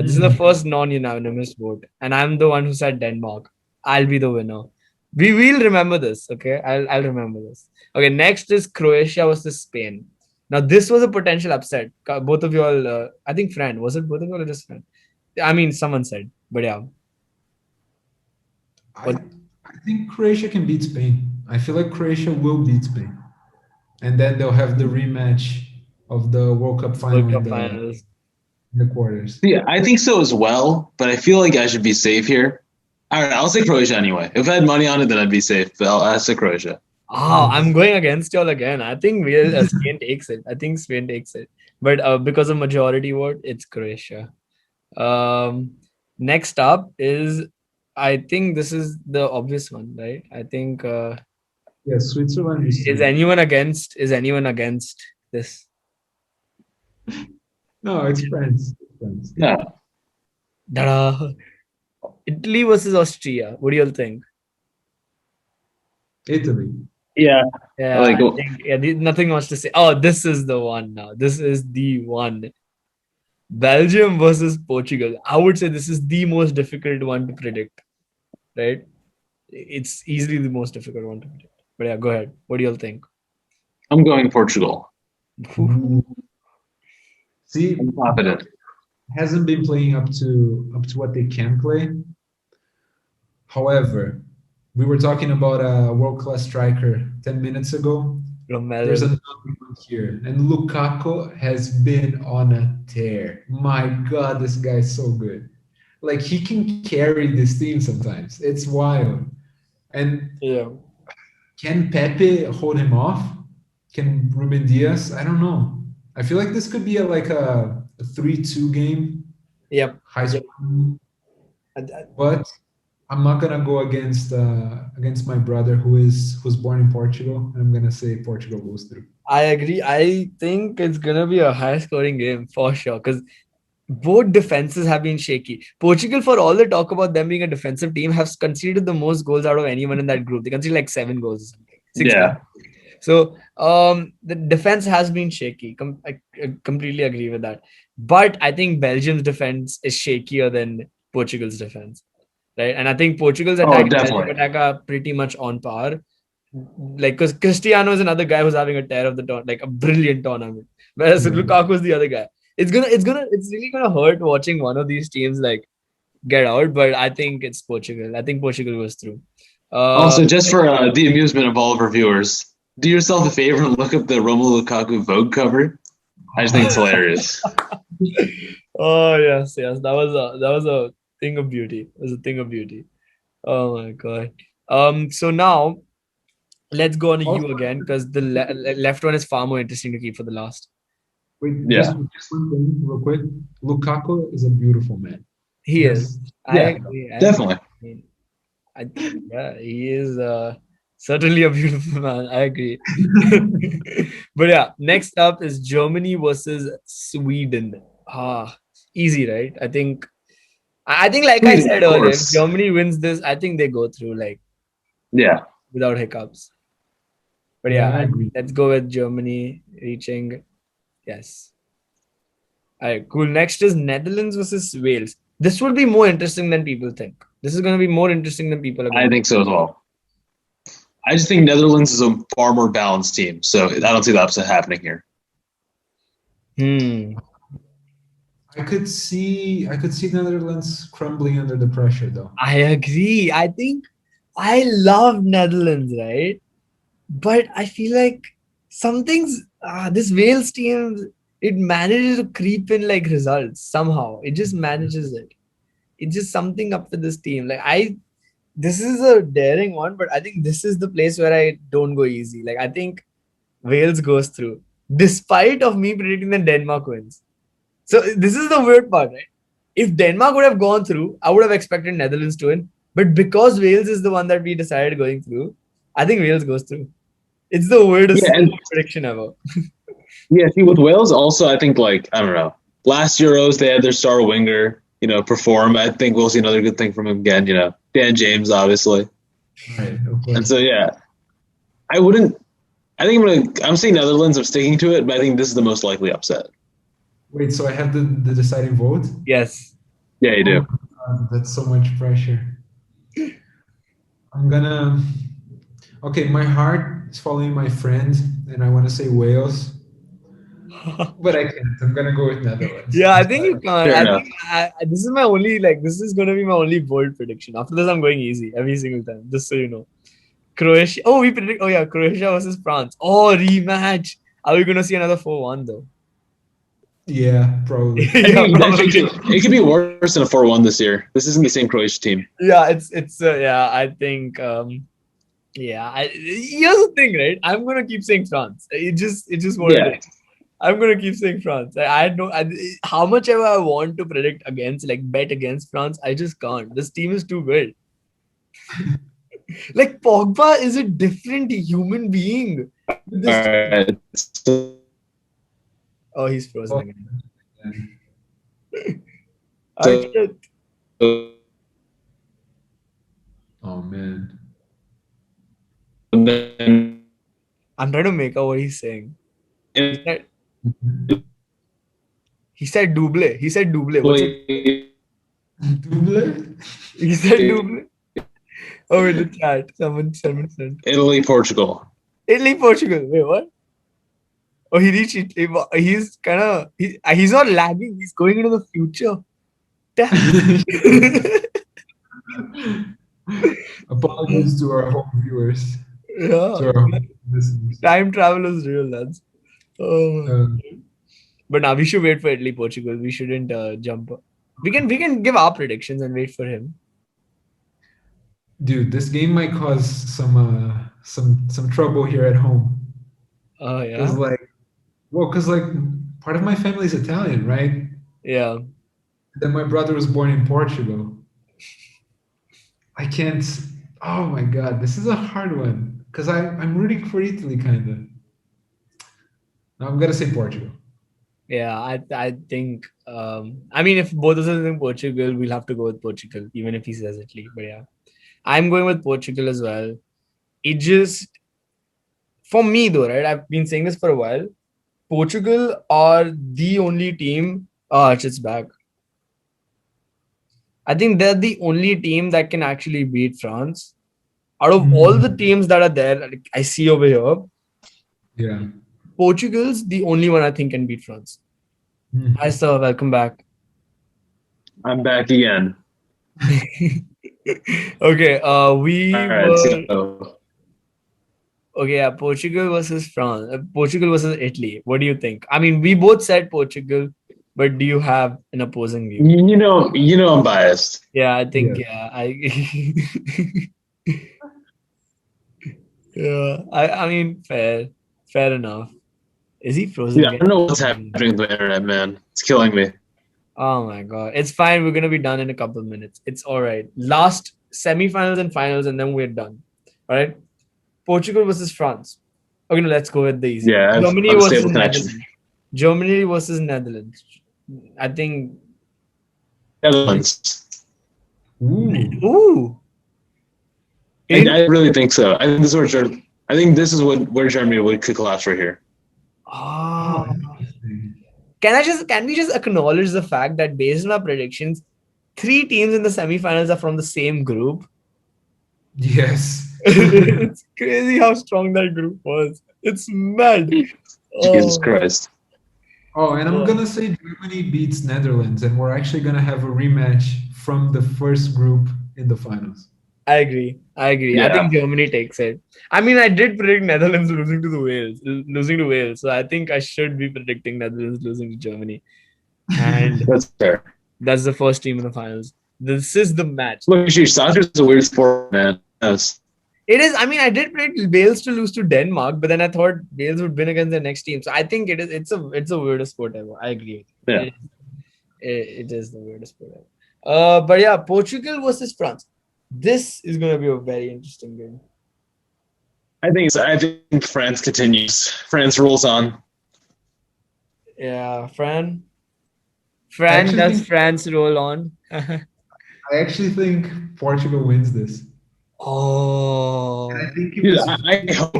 [SPEAKER 2] This is the first non-unanimous vote, and I'm the one who said Denmark. I'll be the winner. We will remember this. Okay, I'll remember this. Okay, next is Croatia versus Spain. Now this was a potential upset. Both of you all, I think, Fran, was it both of you all or just Fran? I mean, someone said, but yeah.
[SPEAKER 3] I think Croatia can beat Spain. I feel like Croatia will beat Spain, and then they'll have the rematch of the World Cup final
[SPEAKER 2] World Cup
[SPEAKER 3] in
[SPEAKER 2] finals.
[SPEAKER 3] the quarters.
[SPEAKER 1] Yeah, I think so as well, but I feel like I should be safe here. All right, I'll say Croatia anyway. If I had money on it, then I'd be safe, but I'll say Croatia.
[SPEAKER 2] Oh, I'm going against y'all again. I think Spain takes it. I think Spain takes it. But because of majority vote, it's Croatia. Next up is I think this is the obvious one, right? I think
[SPEAKER 3] Yeah, Switzerland is
[SPEAKER 2] is
[SPEAKER 3] three.
[SPEAKER 2] anyone against? Is anyone against this?
[SPEAKER 3] No, it's France. It's France.
[SPEAKER 1] No.
[SPEAKER 2] Ta-da! Italy versus Austria. What do you all think?
[SPEAKER 3] Italy.
[SPEAKER 1] Yeah.
[SPEAKER 2] Yeah,
[SPEAKER 1] Like,
[SPEAKER 2] I think nothing much to say. Oh, this is the one now. This is the one. Belgium versus Portugal. I would say this is the most difficult one to predict, right? It's easily the most difficult one to predict. But yeah, go ahead. What do you all think?
[SPEAKER 1] I'm going Portugal.
[SPEAKER 3] Ooh. See,
[SPEAKER 1] I'm confident.
[SPEAKER 3] hasn't been playing up to what they can play. However, we were talking about a world-class striker 10 minutes ago. There's
[SPEAKER 2] Romelu.
[SPEAKER 3] another one here, and Lukaku has been on a tear. My God, this guy's so good. Like he can carry this team sometimes. It's wild. And
[SPEAKER 2] Yeah.
[SPEAKER 3] can Pepe hold him off? Can Ruben Diaz? I don't know. I feel like this could be like a 3-2 game,
[SPEAKER 2] Yep.
[SPEAKER 3] high
[SPEAKER 2] Yep.
[SPEAKER 3] scoring. But I'm not gonna go against my brother who's born in Portugal. I'm gonna say Portugal goes through.
[SPEAKER 2] I agree. I think it's gonna be a high scoring game for sure. Because both defenses have been shaky. Portugal, for all the talk about them being a defensive team, have conceded the most goals out of anyone in that group. They conceded like 7 goals or something. 6 goals.
[SPEAKER 1] Yeah.
[SPEAKER 2] So the defense has been shaky. I completely agree with that. But I think Belgium's defense is shakier than Portugal's defense, right? And I think Portugal's
[SPEAKER 1] Oh,
[SPEAKER 2] attack and Belgium
[SPEAKER 1] definitely.
[SPEAKER 2] attack are pretty much on par. Like, because Cristiano is another guy who's having a tear of the like a brilliant tournament, whereas Lukaku is the other guy. It's really gonna hurt watching one of these teams like get out. But I think it's Portugal. I think Portugal goes through.
[SPEAKER 1] Also, just for the amusement of all of our viewers, do yourself a favor and look up the Romelu Lukaku Vogue cover. I just think it's hilarious.
[SPEAKER 2] Oh yes, yes. That was a thing of beauty. It was a thing of beauty. Oh my god. So now let's go on to you
[SPEAKER 3] Also,
[SPEAKER 2] again because the left one is far more interesting to keep for the last.
[SPEAKER 3] wait,
[SPEAKER 1] Yeah.
[SPEAKER 3] just one thing, real quick. Lukaku is a beautiful man.
[SPEAKER 2] He is.
[SPEAKER 3] Yes.
[SPEAKER 2] I
[SPEAKER 1] Yeah,
[SPEAKER 2] agree.
[SPEAKER 1] definitely.
[SPEAKER 2] Yeah, he is certainly a beautiful man. I agree. But yeah, next up is Germany versus Sweden. Easy, right? I think like I
[SPEAKER 1] Sweden,
[SPEAKER 2] said
[SPEAKER 1] of
[SPEAKER 2] earlier, if
[SPEAKER 1] course.
[SPEAKER 2] Germany wins this, I think they go through like
[SPEAKER 1] Yeah.
[SPEAKER 2] without hiccups. But
[SPEAKER 3] Yeah,
[SPEAKER 2] yeah,
[SPEAKER 3] I agree.
[SPEAKER 2] let's go with Germany reaching. Yes. All right, cool. Next is Netherlands versus Wales. This will be more interesting than people think. This is going to be more interesting than people are going
[SPEAKER 1] I
[SPEAKER 2] to
[SPEAKER 1] think so as well. I just think Netherlands is a far more balanced team, so I don't see the upset happening here.
[SPEAKER 2] think.
[SPEAKER 3] I could see Netherlands crumbling under the pressure though.
[SPEAKER 2] I agree. I think I love Netherlands, right? But I feel like some things, this Wales team, it manages to creep in like results somehow. It just manages it. It's just something up with this team. This is a daring one, but I think this is the place where I don't go easy. Like, I think Wales goes through, despite of me predicting that Denmark wins. So this is the weird part, right? If Denmark would have gone through, I would have expected Netherlands to win. But because Wales is the one that we decided going through, I think Wales goes through. It's the weirdest
[SPEAKER 1] Yeah, and
[SPEAKER 2] prediction ever.
[SPEAKER 1] yeah, see with Wales also I think like I don't know. Last Euros they had their star winger, perform. I think we'll see another good thing from him again, Dan James obviously.
[SPEAKER 3] Right, of
[SPEAKER 1] And
[SPEAKER 3] course.
[SPEAKER 1] so yeah. I'm saying Netherlands, I'm sticking to it, but I think this is the most likely upset.
[SPEAKER 3] Wait, so I have the deciding vote?
[SPEAKER 2] Yes.
[SPEAKER 1] Yeah, you
[SPEAKER 3] Oh
[SPEAKER 1] do.
[SPEAKER 3] my God, that's so much pressure. I'm gonna. Okay, my heart is following my friend, and I want to say Wales, but I can't. I'm gonna go with Netherlands.
[SPEAKER 2] Yeah,
[SPEAKER 3] I'm
[SPEAKER 2] I think
[SPEAKER 3] sorry.
[SPEAKER 2] you can't.
[SPEAKER 1] Fair
[SPEAKER 2] I
[SPEAKER 1] enough.
[SPEAKER 2] think this is my only this is gonna be my only bold prediction. After this, I'm going easy every single time, just so you know. Croatia. Oh, we predict. Oh yeah, Croatia versus France. Oh, rematch. Are we gonna see another 4-1 though?
[SPEAKER 3] Yeah, probably.
[SPEAKER 1] I
[SPEAKER 2] Yeah,
[SPEAKER 1] think actually
[SPEAKER 2] probably.
[SPEAKER 1] it could be worse than a 4-1 this year. This isn't the same Croatia team.
[SPEAKER 2] Yeah, it's yeah. I think yeah. Here's the thing, right? I'm gonna keep saying France. It's just what it
[SPEAKER 1] Yeah.
[SPEAKER 2] is. I'm gonna keep saying France. I don't. How much ever I want to predict against, like bet against France, I just can't. This team is too good. Like Pogba is a different human being. This,
[SPEAKER 1] Alright. So,
[SPEAKER 2] oh, he's frozen
[SPEAKER 3] Oh,
[SPEAKER 2] again.
[SPEAKER 3] man.
[SPEAKER 2] Archit,
[SPEAKER 3] Oh man.
[SPEAKER 1] then
[SPEAKER 2] I'm trying to make out what he's saying. He said,
[SPEAKER 3] Mhm.
[SPEAKER 2] he said double. He said double. What's it?
[SPEAKER 3] Double?
[SPEAKER 2] He said double. Oh, in the chat, someone sent.
[SPEAKER 1] Italy, Portugal.
[SPEAKER 2] Italy, Portugal. Wait, what? Oh, he reached it. He's kind of he's not lagging. He's going into the future. Damn.
[SPEAKER 3] Apologies to our home viewers,
[SPEAKER 2] Yeah.
[SPEAKER 3] to our home listeners.
[SPEAKER 2] Time travel is real, lads. Oh.
[SPEAKER 3] Um,
[SPEAKER 2] But now we should wait for Italy, Portugal. We shouldn't jump. We can give our predictions and wait for him.
[SPEAKER 3] dude, this game might cause some trouble here at home.
[SPEAKER 2] Oh
[SPEAKER 3] Cause
[SPEAKER 2] yeah.
[SPEAKER 3] like part of my family is Italian, right?
[SPEAKER 2] Yeah.
[SPEAKER 3] Then my brother was born in Portugal. I can't. Oh my God, this is a hard one. Cause I'm rooting for Italy, kind of. No, I'm gonna say Portugal.
[SPEAKER 2] Yeah, I think I mean if both of us are in Portugal, we'll have to go with Portugal, even if he says Italy. But yeah. I'm going with Portugal as well. It just for me though, right? I've been saying this for a while. Portugal are the only team. Oh, it's back. I think they're the only team that can actually beat France. Out of all the teams that are there, like I see over here,
[SPEAKER 3] Yeah.
[SPEAKER 2] Portugal's the only one I think can beat France.
[SPEAKER 3] Mhm.
[SPEAKER 2] Hi, sir. Welcome back.
[SPEAKER 1] I'm back again.
[SPEAKER 2] Okay. We
[SPEAKER 1] Alright,
[SPEAKER 2] were
[SPEAKER 1] so
[SPEAKER 2] okay. Yeah, Portugal versus France. Portugal versus Italy. What do you think? I mean, we both said Portugal, but do you have an opposing view?
[SPEAKER 1] you know I'm biased.
[SPEAKER 2] Yeah, I think
[SPEAKER 3] Yeah.
[SPEAKER 2] yeah. I mean, fair enough. Is he frozen
[SPEAKER 1] Dude, I
[SPEAKER 2] again?
[SPEAKER 1] don't know what's happening with the internet, man. It's killing me.
[SPEAKER 2] Oh my god. It's fine. We're gonna be done in a couple of minutes. It's all right. Last semi-finals and finals, and then we're done. All right. Portugal versus France. Okay, no, let's go with the easy one.
[SPEAKER 1] Yeah, I have
[SPEAKER 2] Germany versus
[SPEAKER 1] unstable connection.
[SPEAKER 2] Netherlands. Germany versus Netherlands. I think.
[SPEAKER 1] Netherlands.
[SPEAKER 3] Ooh.
[SPEAKER 2] Ooh.
[SPEAKER 1] I really think so. I think this is where Germany could collapse right here.
[SPEAKER 2] Ah.
[SPEAKER 3] Interesting.
[SPEAKER 2] Can we just acknowledge the fact that based on our predictions, 3 teams in the semifinals are from the same group?
[SPEAKER 3] Yes.
[SPEAKER 2] It's crazy how strong that group was. It's mad.
[SPEAKER 1] Jesus
[SPEAKER 2] Oh,
[SPEAKER 1] Christ.
[SPEAKER 3] Oh, and I'm
[SPEAKER 2] yeah.
[SPEAKER 3] gonna say Germany beats Netherlands, and we're actually gonna have a rematch from the first group in the finals.
[SPEAKER 2] I agree. I
[SPEAKER 1] Yeah.
[SPEAKER 2] think Germany takes it. I mean, I did predict Netherlands losing to Wales. So I think I should be predicting Netherlands losing to Germany. And
[SPEAKER 1] That's fair.
[SPEAKER 2] that's the first team in the finals. This is the match.
[SPEAKER 1] Look, actually, soccer's a weird sport, man. Yes.
[SPEAKER 2] It is. I mean, I did predict Wales to lose to Denmark, but then I thought Wales would win against the next team. So I think it is. It's a weirdest sport ever. I agree.
[SPEAKER 1] Yeah.
[SPEAKER 2] It is the weirdest sport ever. But yeah, Portugal versus France. This is going to be a very interesting game.
[SPEAKER 1] I think France continues. France rolls on.
[SPEAKER 2] Yeah, Fran.
[SPEAKER 3] I actually
[SPEAKER 2] Does
[SPEAKER 3] think-
[SPEAKER 2] France roll on?
[SPEAKER 3] I actually think Portugal wins this.
[SPEAKER 2] Oh,
[SPEAKER 3] And I think it
[SPEAKER 1] Dude,
[SPEAKER 3] was.
[SPEAKER 1] I hope.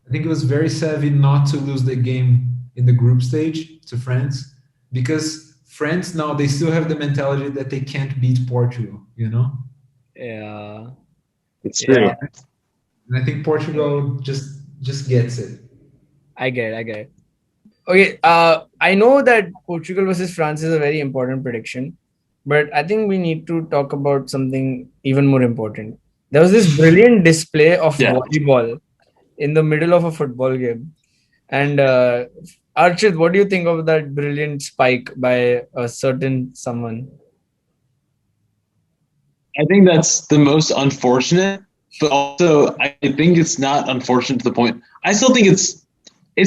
[SPEAKER 3] I think it was very savvy not to lose the game in the group stage to France, because France now they still have the mentality that they can't beat Portugal, you know.
[SPEAKER 2] yeah.
[SPEAKER 1] It's true.
[SPEAKER 2] Yeah.
[SPEAKER 3] And I think Portugal just gets it.
[SPEAKER 2] I get it. Okay, I know that Portugal versus France is a very important prediction, but I think we need to talk about something even more important. There was this brilliant display of
[SPEAKER 1] Yeah.
[SPEAKER 2] volleyball in the middle of a football game. And Archit, what do you think of that brilliant spike by a certain someone?
[SPEAKER 1] I think that's the most unfortunate, but also I think it's not unfortunate to the point. I still think it's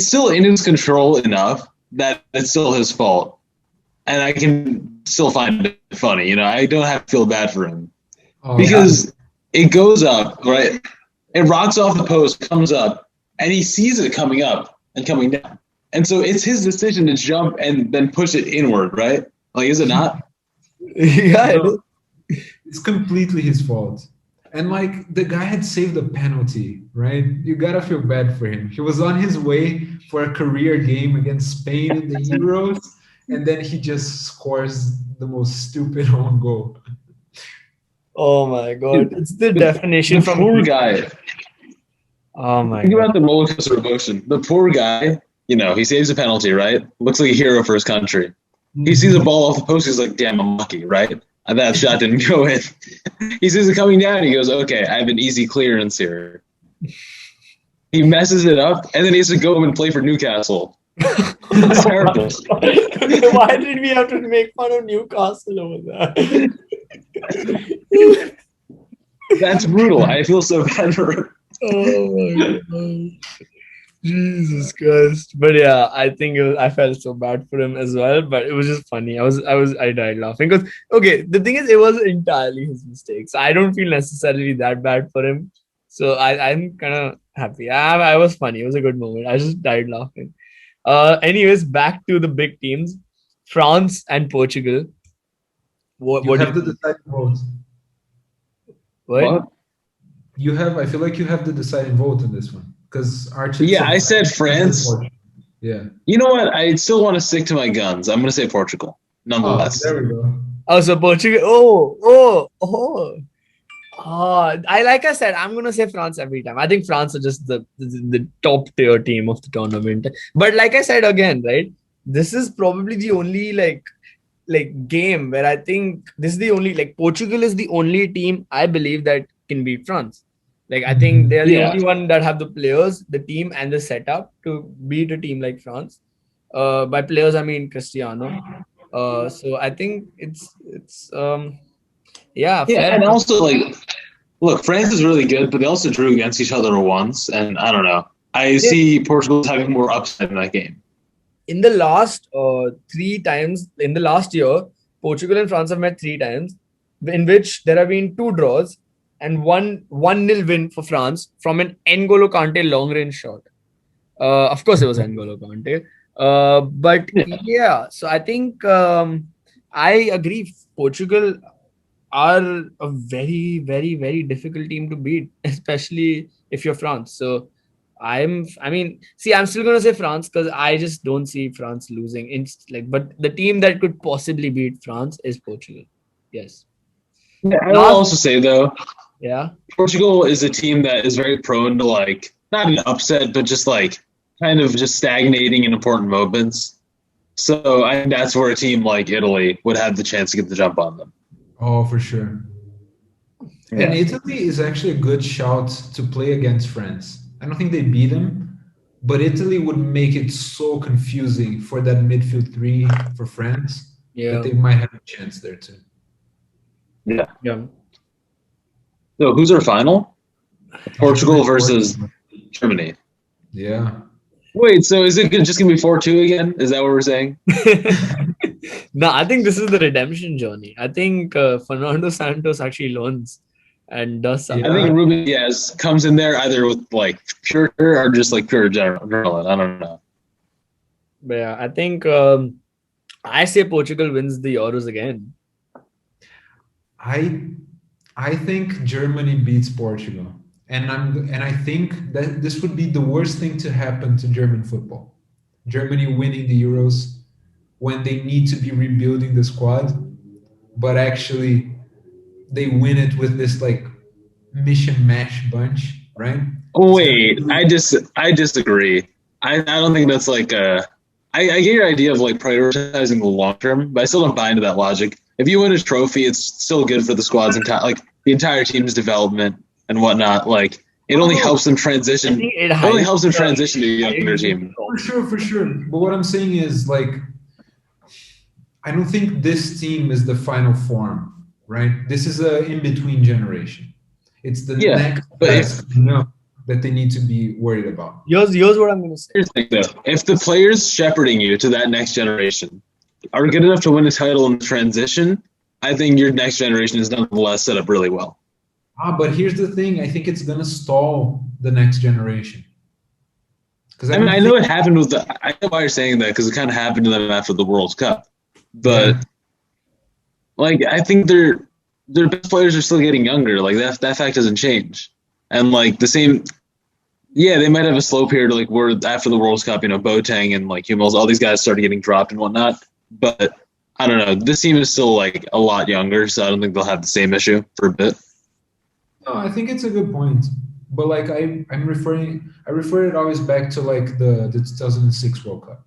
[SPEAKER 1] still in his control enough that it's still his fault, and I can still find it funny. You know, I don't have to feel bad for him
[SPEAKER 3] Oh,
[SPEAKER 1] because It goes up, right? It rocks off the post, comes up, and he sees it coming up and coming down. And so it's his decision to jump and then push it inward, right? Like, is it not?
[SPEAKER 2] Yeah, it is.
[SPEAKER 3] It's completely his fault. And like the guy had saved a penalty, right? You gotta feel bad for him. He was on his way for a career game against Spain in the Euros, and then he just scores the most stupid own goal.
[SPEAKER 2] Oh my god, it's the definition
[SPEAKER 1] The
[SPEAKER 2] from
[SPEAKER 1] poor guy.
[SPEAKER 2] Oh my
[SPEAKER 1] Think
[SPEAKER 2] god.
[SPEAKER 1] about the roller coaster of emotion. The poor guy, he saves a penalty, right? Looks like a hero for his country. He sees a ball off the post. He's like, damn, I'm lucky, right? And that shot didn't go in. He sees it coming down. He goes, okay, I have an easy clearance here. He messes it up, and then he has to go and play for Newcastle. It's terrible.
[SPEAKER 2] Why did we have to make fun of Newcastle over there?
[SPEAKER 1] That's brutal. I feel so bad for him.
[SPEAKER 2] Oh my god. Jesus Christ. But yeah, I think I felt so bad for him as well, but it was just funny. I died laughing because okay, the thing is it wasn't entirely his mistake. So I don't feel necessarily that bad for him. So I'm kind of happy. I was funny. It was a good moment. I just died laughing. Anyways, back to the big teams. France and Portugal. What
[SPEAKER 3] You
[SPEAKER 2] do
[SPEAKER 3] have the deciding vote.
[SPEAKER 2] what?
[SPEAKER 3] I feel like you have the deciding vote in this one. Because Archie.
[SPEAKER 1] Yeah, I said France.
[SPEAKER 3] Yeah.
[SPEAKER 1] You know what? I still want to stick to my guns. I'm going to say Portugal,
[SPEAKER 3] Oh,
[SPEAKER 1] nonetheless.
[SPEAKER 3] there we go.
[SPEAKER 2] Oh, so Portugal. Oh. Like I said, I'm gonna say France every time. I think France are just the top tier team of the tournament. But like I said again, right? This is probably the only like game where I think this is the only Portugal is the only team I believe that can beat France. I think they're the
[SPEAKER 1] Yeah.
[SPEAKER 2] only one that have the players, the team, and the setup to beat a team like France. By players, I mean Cristiano. So I think it's
[SPEAKER 1] Yeah,
[SPEAKER 2] fair.
[SPEAKER 1] and also, look, France is really good, but they also drew against each other once, and I don't know. I see Portugal having more upside in that game.
[SPEAKER 2] In the last 3 times, in the last year, Portugal and France have met 3 times, in which there have been 2 draws and 1-0 win for France from an N'Golo Kante long-range shot. Of course, it was N'Golo Kante. But yeah, so I think I agree. Portugal are a very, very, very difficult team to beat, especially if you're France. So I'm still gonna say France because I just don't see France losing. But the team that could possibly beat France is Portugal. Yes.
[SPEAKER 1] Yeah, I will also say though,
[SPEAKER 2] Yeah.
[SPEAKER 1] Portugal is a team that is very prone to not an upset, but just kind of just stagnating in important moments. So I think that's where a team like Italy would have the chance to get the jump on them.
[SPEAKER 3] Oh, for sure.
[SPEAKER 1] Yeah.
[SPEAKER 3] And Italy is actually a good shout to play against France. I don't think they beat them, but Italy would make it so confusing for that midfield 3 for France that they might have a chance there too.
[SPEAKER 1] Yeah.
[SPEAKER 2] Yeah.
[SPEAKER 1] So who's our final? Portugal versus Germany.
[SPEAKER 3] Yeah.
[SPEAKER 1] Wait, so is it just going to be 4-2 again? Is that what we're saying?
[SPEAKER 2] No, I think this is the redemption journey. I think Fernando Santos actually learns and does something.
[SPEAKER 1] I think Ruben Diaz comes in there either with pure or just pure adrenaline. I don't know.
[SPEAKER 2] But yeah, I think I say Portugal wins the Euros again.
[SPEAKER 3] I think Germany beats Portugal. And I think that this would be the worst thing to happen to German football. Germany winning the Euros when they need to be rebuilding the squad, but actually they win it with this mission mash bunch, right?
[SPEAKER 1] Oh wait, I disagree. I don't think that's I get your idea of prioritizing the long term, but I still don't buy into that logic. If you win a trophy, it's still good for the squad's the entire team's development and whatnot. It only helps them transition. It only helps them transition to a younger team.
[SPEAKER 3] For sure. But what I'm saying is I don't think this team is the final form, right? This is a in-between generation. It's the next best that they need to be worried about.
[SPEAKER 2] Here's what I'm going to say.
[SPEAKER 1] Here's the thing, though. If the players shepherding you to that next generation are good enough to win a title in the transition, I think your next generation is nonetheless set up really well.
[SPEAKER 3] But here's the thing. I think it's gonna stall the next generation. Because
[SPEAKER 1] I mean, I know it happened with I know why you're saying that because it kind of happened to them after the World Cup, but like I think their best players are still getting younger. Like that fact doesn't change, and like the same. Yeah, they might have a slow period like where after the World Cup, Boateng and like Hummels, all these guys started getting dropped and whatnot. But I don't know. This team is still like a lot younger, so I don't think they'll have the same issue for a bit.
[SPEAKER 3] No, I think it's a good point. But like I refer it always back to like the 2006 World Cup.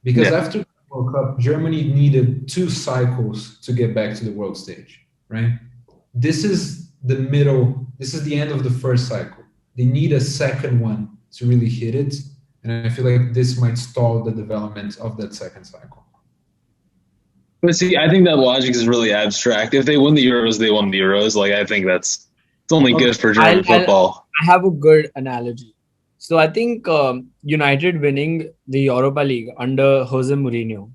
[SPEAKER 3] Because after the World Cup, Germany needed 2 cycles to get back to the world stage, right? This is the end of the first cycle. They need a second one to really hit it. And I feel like this might stall the development of that second cycle.
[SPEAKER 1] But see, I think that logic is really abstract. If they win the Euros, they won the Euros. Like I think it's only good for German football.
[SPEAKER 2] I have a good analogy. So I think United winning the Europa League under Jose Mourinho,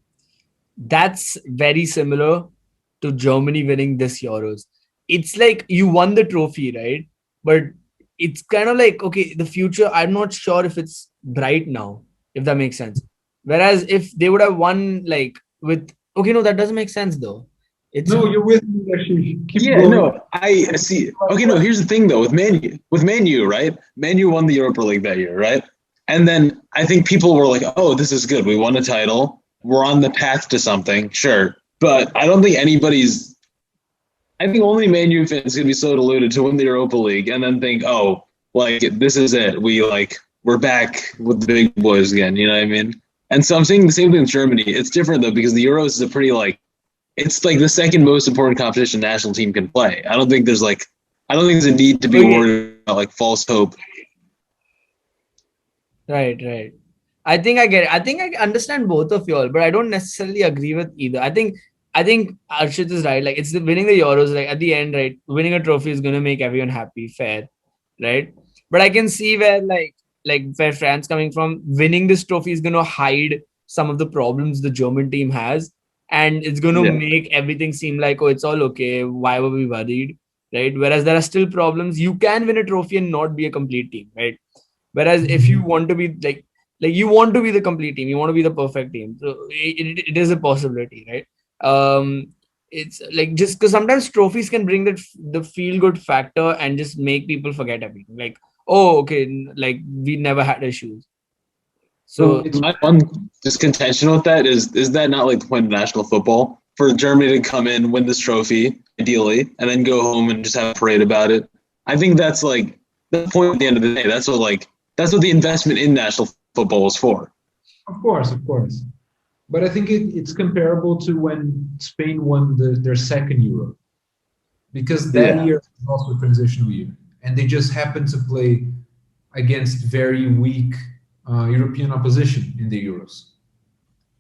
[SPEAKER 2] that's very similar to Germany winning this Euros. It's like you won the trophy, right? But it's kind of like, okay, the future, I'm not sure if it's bright now, if that makes sense. Whereas if they would have won like with, okay, no, that doesn't make sense though.
[SPEAKER 3] No, you're with me, actually.
[SPEAKER 1] Keep going. No, I see. Okay, no, here's the thing though, with Man U, right? Man U won the Europa League that year, right? And then I think people were like, oh, this is good. We won a title. We're on the path to something, sure. But I don't think I think only Man U fans can be so deluded to win the Europa League and then think, oh, like this is it. We're back with the big boys again. You know what I mean? And so I'm saying the same thing with Germany. It's different though because the Euros is a pretty it's like the second most important competition a national team can play. I don't think there's a need to be worried about like false hope.
[SPEAKER 2] Right. I think I get it. I think I understand both of y'all, but I don't necessarily agree with either. I think Arshit is right. Like it's winning the Euros, like at the end, right? Winning a trophy is gonna make everyone happy, fair, right? But I can see where where France coming from, winning this trophy is gonna hide some of the problems the German team has, and it's gonna make everything seem like, oh, it's all okay. Why were we worried, right? Whereas there are still problems. You can win a trophy and not be a complete team, right? Whereas if you want to be like you want to be the complete team, you want to be the perfect team, so it is a possibility, right? It's like just because sometimes trophies can bring the feel good factor and just make people forget everything. Like, oh, okay, like we never had issues. So
[SPEAKER 1] my one just contention with that is that not like the point of national football for Germany to come in, win this trophy, ideally, and then go home and just have a parade about it? I think that's like the point at the end of the day. That's what the investment in national football was for.
[SPEAKER 3] Of course. But I think it's comparable to when Spain won their second Euro. Because that year was also a transitional year. And they just happened to play against very weak European opposition in the Euros.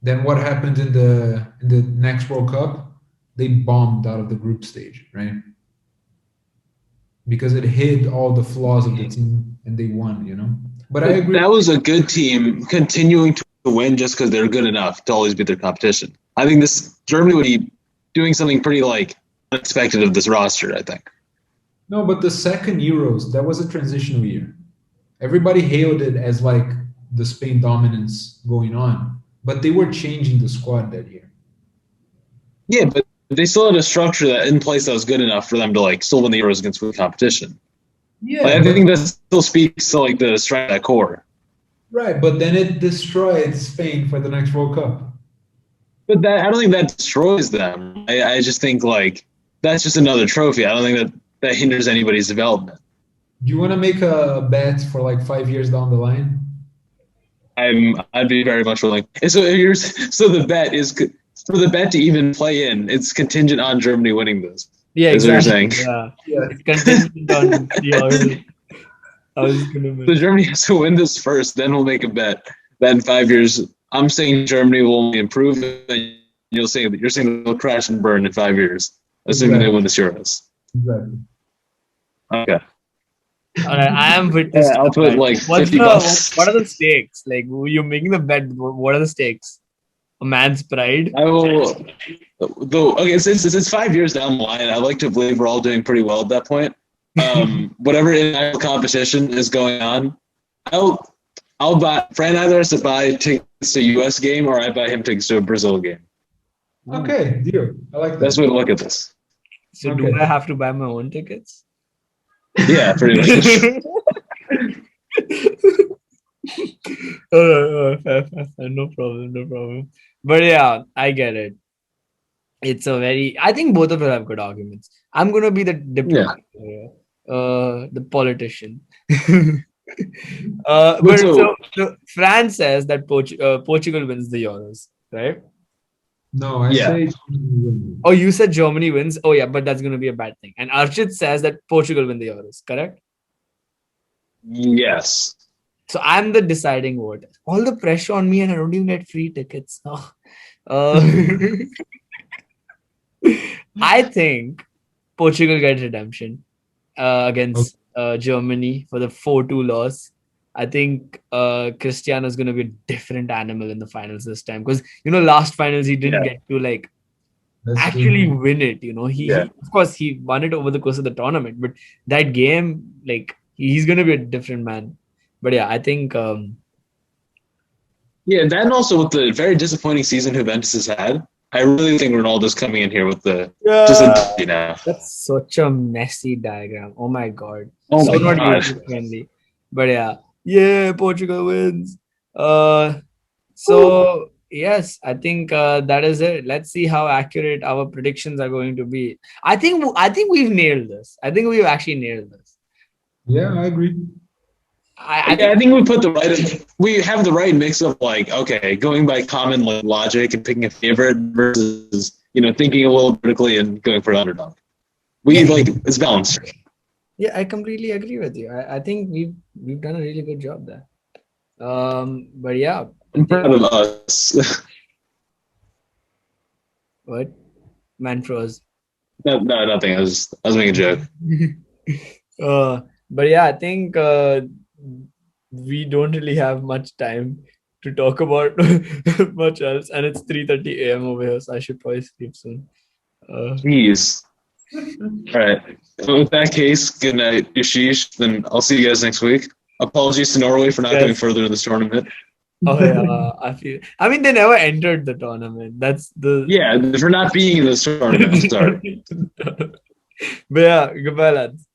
[SPEAKER 3] Then what happened in the next World Cup? They bombed out of the group stage, right? Because it hid all the flaws of the team and they won, But I agree.
[SPEAKER 1] That was a good team continuing to win just because they're good enough to always beat their competition. I think Germany would be doing something pretty unexpected of this roster, I think.
[SPEAKER 3] No, but the second Euros, that was a transitional year. Everybody hailed it as the Spain dominance going on, but they were changing the squad that year.
[SPEAKER 1] Yeah, but they still had a structure that in place that was good enough for them to still win the Euros against the competition.
[SPEAKER 3] Yeah,
[SPEAKER 1] I think that still speaks to the strength of that core.
[SPEAKER 3] Right, but then it destroyed Spain for the next World Cup.
[SPEAKER 1] But I don't think that destroys them. I just think that's just another trophy. I don't think that hinders anybody's development.
[SPEAKER 3] Do you want to make a bet for 5 years down the line?
[SPEAKER 1] I'd be very much willing. So the bet is for the bet to even play in. It's contingent on Germany winning this.
[SPEAKER 2] Yeah, exactly.
[SPEAKER 1] Yeah,
[SPEAKER 2] it's contingent on the
[SPEAKER 1] So Germany has to win this first, then we'll make a bet. That in 5 years, I'm saying Germany will only improve, and you're saying they'll crash and burn in 5 years, assuming they win the Euros.
[SPEAKER 3] Exactly.
[SPEAKER 1] Okay.
[SPEAKER 2] All right, I am with this.
[SPEAKER 1] I'll put $50.
[SPEAKER 2] What are the stakes? You're making the bet. What are the stakes? A man's pride.
[SPEAKER 1] I will. Okay, since it's 5 years down the line, I like to believe we're all doing pretty well at that point. whatever international competition is going on, I'll buy Fran either has to buy tickets to a US game or I buy him tickets to a Brazil game.
[SPEAKER 3] Okay, deal. I like
[SPEAKER 1] That's
[SPEAKER 3] that.
[SPEAKER 1] the way to look at this.
[SPEAKER 2] So do
[SPEAKER 3] Okay.
[SPEAKER 2] I have to buy my own tickets?
[SPEAKER 1] Yeah, pretty much.
[SPEAKER 2] Fair, no problem. But yeah, I get it. It's a very. I think both of you have good arguments. I'm gonna be the diplomat here, the politician. But so France says that Portugal wins the Euros, right?
[SPEAKER 3] No, I
[SPEAKER 1] Yeah.
[SPEAKER 3] say.
[SPEAKER 2] Oh, you said Germany wins. Oh yeah, but that's gonna be a bad thing. And Archit says that Portugal win the Euros, correct?
[SPEAKER 1] Yes.
[SPEAKER 2] So I'm the deciding vote. All the pressure on me, and I don't even get free tickets. I think Portugal gets redemption against Germany for the 4-2 loss. I think Cristiano is going to be a different animal in the finals this time because last finals he didn't get to actually win it. He of course he won it over the course of the tournament, but that game he's going to be a different man. But yeah, I think.
[SPEAKER 1] Yeah, that and also with the very disappointing season Juventus has had, I really think Ronaldo's coming in here with just a now.
[SPEAKER 2] That's such a messy diagram. Oh my god.
[SPEAKER 1] Oh
[SPEAKER 2] so
[SPEAKER 1] my
[SPEAKER 2] not
[SPEAKER 1] gosh.
[SPEAKER 2] user-friendly. But yeah, Portugal wins. So yes, I think that is it. Let's see how accurate our predictions are going to be. I think we've nailed this. I think we've actually nailed this.
[SPEAKER 3] Yeah, I agree.
[SPEAKER 1] I think we have the right mix of going by common logic and picking a favorite versus thinking a little critically and going for an underdog. It's balanced.
[SPEAKER 2] Yeah, I completely agree with you. I think we've done a really good job there. But yeah,
[SPEAKER 1] I'm proud of us.
[SPEAKER 2] What? Man froze.
[SPEAKER 1] No, nothing. I was making a joke.
[SPEAKER 2] But yeah, I think we don't really have much time to talk about much else, and it's 3:30 a.m. over here, so I should probably sleep soon.
[SPEAKER 1] Jeez. All right. So with that case, good night, Yashish. Then I'll see you guys next week. Apologies to Norway for not going further in this tournament.
[SPEAKER 2] Oh yeah, I mean, they never entered the tournament. That's
[SPEAKER 1] for not being in this tournament. Sorry.
[SPEAKER 2] But yeah, goodbye, lads.